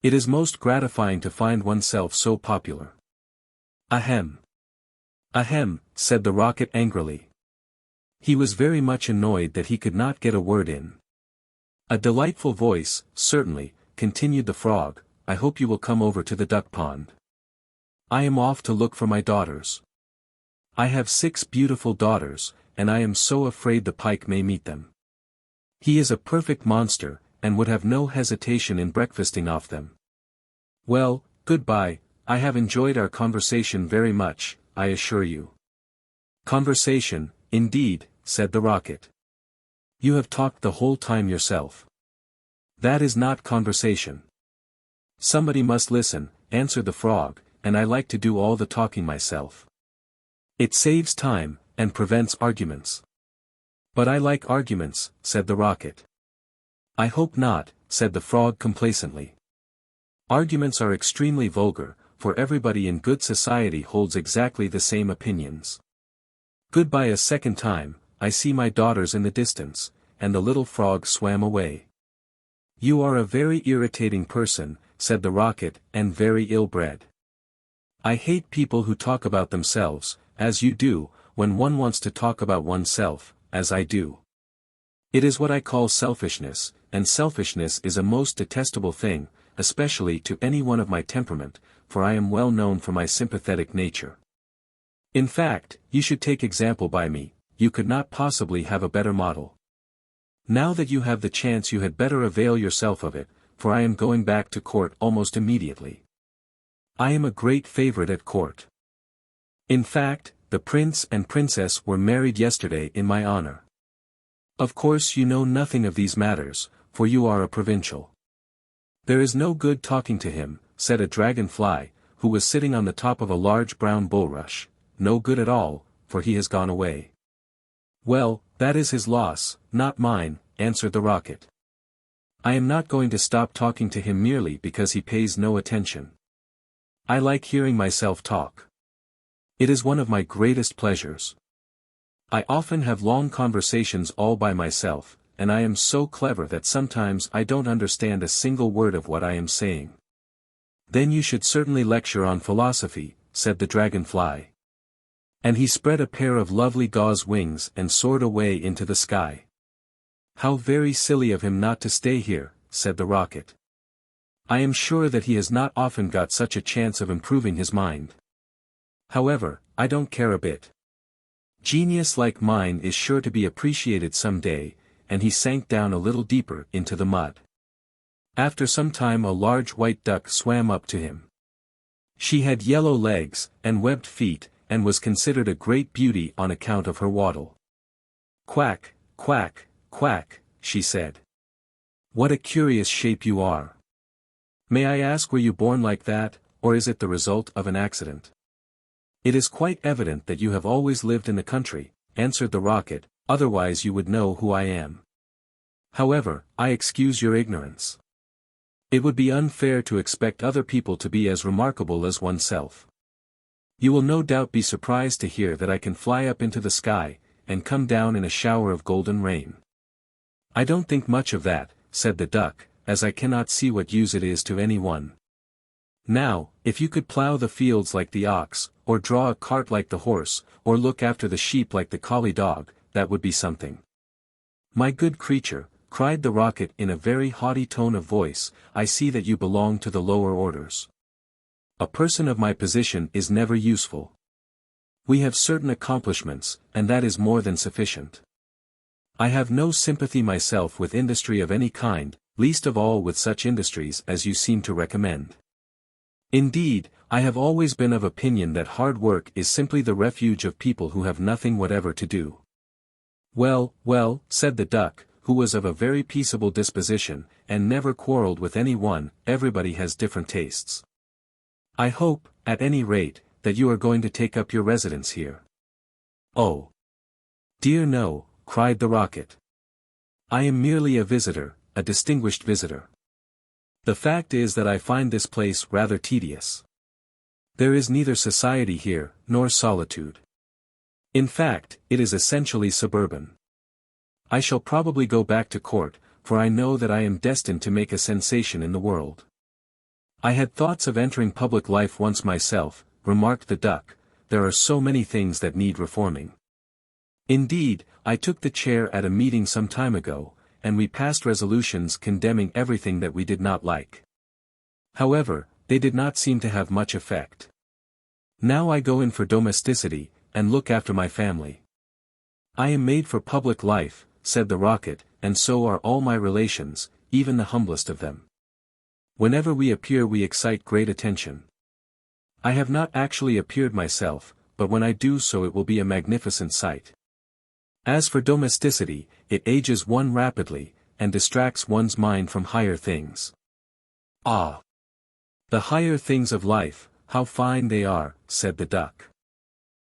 It is most gratifying to find oneself so popular." "Ahem." "Ahem," said the rocket angrily. He was very much annoyed that he could not get a word in. "A delightful voice, certainly," continued the frog. "I hope you will come over to the duck pond. I am off to look for my daughters. I have 6 beautiful daughters, and I am so afraid the pike may meet them. He is a perfect monster, and would have no hesitation in breakfasting off them. Well, goodbye, I have enjoyed our conversation very much, I assure you." "Conversation, indeed," said the rocket. "You have talked the whole time yourself. That is not conversation." "Somebody must listen," answered the frog, "and I like to do all the talking myself. It saves time, and prevents arguments." "But I like arguments," said the rocket. "I hope not," said the frog complacently. "Arguments are extremely vulgar, for everybody in good society holds exactly the same opinions. Goodbye a second time, I see my daughters in the distance," and the little frog swam away. "You are a very irritating person," said the rocket, "and very ill-bred. I hate people who talk about themselves, as you do, when one wants to talk about oneself, as I do. It is what I call selfishness, and selfishness is a most detestable thing, especially to any one of my temperament, for I am well known for my sympathetic nature. In fact, you should take example by me, you could not possibly have a better model. Now that you have the chance you had better avail yourself of it, for I am going back to court almost immediately. I am a great favorite at court. In fact, the prince and princess were married yesterday in my honor. Of course you know nothing of these matters, for you are a provincial. There is no good talking to him, said a dragonfly, who was sitting on the top of a large brown bulrush. No good at all, for he has gone away. Well, that is his loss, not mine, answered the rocket. I am not going to stop talking to him merely because he pays no attention. I like hearing myself talk. It is one of my greatest pleasures. I often have long conversations all by myself, and I am so clever that sometimes I don't understand a single word of what I am saying. Then you should certainly lecture on philosophy, said the dragonfly. And he spread a pair of lovely gauze wings and soared away into the sky. How very silly of him not to stay here, said the rocket. I am sure that he has not often got such a chance of improving his mind. However, I don't care a bit. Genius like mine is sure to be appreciated some day, and he sank down a little deeper into the mud. After some time a large white duck swam up to him. She had yellow legs, and webbed feet, and was considered a great beauty on account of her waddle. Quack, quack, quack, she said. What a curious shape you are. May I ask were you born like that, or is it the result of an accident? It is quite evident that you have always lived in the country, answered the rocket, otherwise you would know who I am. However, I excuse your ignorance. It would be unfair to expect other people to be as remarkable as oneself. You will no doubt be surprised to hear that I can fly up into the sky, and come down in a shower of golden rain. I don't think much of that, said the duck, as I cannot see what use it is to any one. Now, if you could plough the fields like the ox, or draw a cart like the horse, or look after the sheep like the collie dog, that would be something. My good creature, cried the rocket in a very haughty tone of voice, I see that you belong to the lower orders. A person of my position is never useful. We have certain accomplishments, and that is more than sufficient. I have no sympathy myself with industry of any kind, least of all with such industries as you seem to recommend. Indeed, I have always been of opinion that hard work is simply the refuge of people who have nothing whatever to do. Well, well, said the duck, who was of a very peaceable disposition, and never quarrelled with any one, everybody has different tastes. I hope, at any rate, that you are going to take up your residence here. Oh! Dear no, cried the rocket. I am merely a visitor, a distinguished visitor. The fact is that I find this place rather tedious. There is neither society here, nor solitude. In fact, it is essentially suburban. I shall probably go back to court, for I know that I am destined to make a sensation in the world. I had thoughts of entering public life once myself, remarked the duck, there are so many things that need reforming. Indeed, I took the chair at a meeting some time ago, and we passed resolutions condemning everything that we did not like. However, they did not seem to have much effect. Now I go in for domesticity, and look after my family. I am made for public life, said the rocket, and so are all my relations, even the humblest of them. Whenever we appear we excite great attention. I have not actually appeared myself, but when I do so it will be a magnificent sight. As for domesticity, it ages one rapidly, and distracts one's mind from higher things. Ah! The higher things of life, how fine they are, said the duck.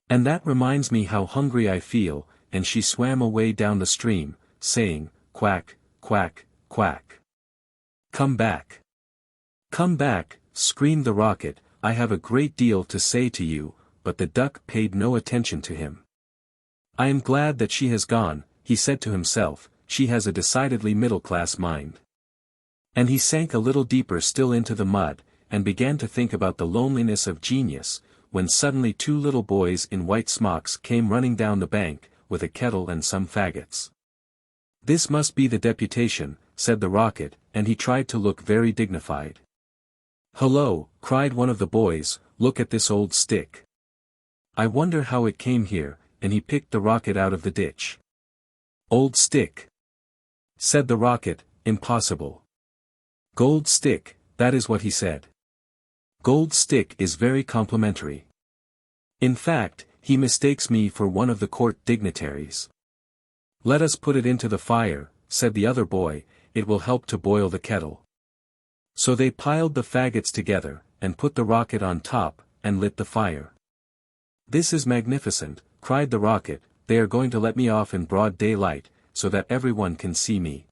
And that reminds me how hungry I feel, and she swam away down the stream, saying, quack, quack, quack. Come back. Come back, screamed the rocket, I have a great deal to say to you, but the duck paid no attention to him. I am glad that she has gone, he said to himself, she has a decidedly middle-class mind. And he sank a little deeper still into the mud, and began to think about the loneliness of genius, when suddenly two little boys in white smocks came running down the bank, with a kettle and some faggots. This must be the deputation, said the rocket, and he tried to look very dignified. Hullo, cried one of the boys, look at this old stick. I wonder how it came here, and he picked the rocket out of the ditch. Old stick, said the rocket, impossible. Gold stick, that is what he said. Gold stick is very complimentary. In fact, he mistakes me for one of the court dignitaries. Let us put it into the fire, said the other boy, it will help to boil the kettle. So they piled the faggots together, and put the rocket on top, and lit the fire. This is magnificent, cried the rocket, they are going to let me off in broad daylight, so that everyone can see me.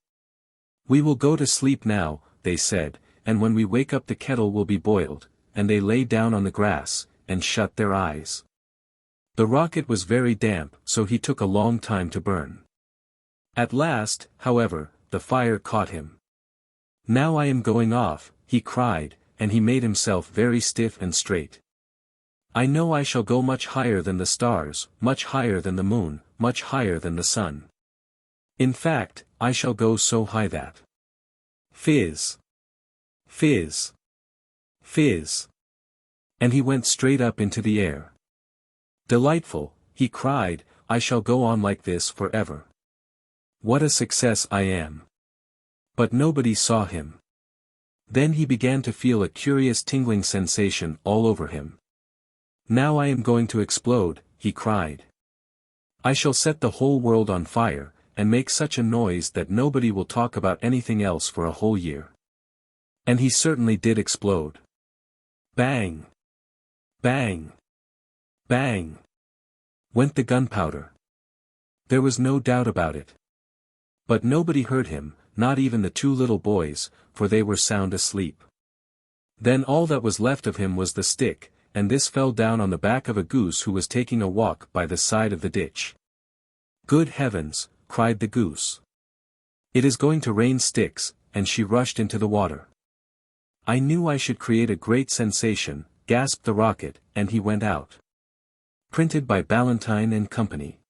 We will go to sleep now, they said, and when we wake up the kettle will be boiled, and they lay down on the grass, and shut their eyes. The rocket was very damp, so he took a long time to burn. At last, however, the fire caught him. Now I am going off, he cried, and he made himself very stiff and straight. I know I shall go much higher than the stars, much higher than the moon, much higher than the sun. In fact, I shall go so high that. Fizz! Fizz! Fizz! And he went straight up into the air. Delightful, he cried, I shall go on like this forever. What a success I am! But nobody saw him. Then he began to feel a curious tingling sensation all over him. Now I am going to explode, he cried. I shall set the whole world on fire, and make such a noise that nobody will talk about anything else for a whole year. And he certainly did explode. Bang! Bang! Bang! Went the gunpowder. There was no doubt about it. But nobody heard him, not even the two little boys, for they were sound asleep. Then all that was left of him was the stick, and this fell down on the back of a goose who was taking a walk by the side of the ditch. Good heavens, cried the goose. It is going to rain sticks, and she rushed into the water. I knew I should create a great sensation, gasped the rocket, and he went out. Printed by Ballantyne and Company.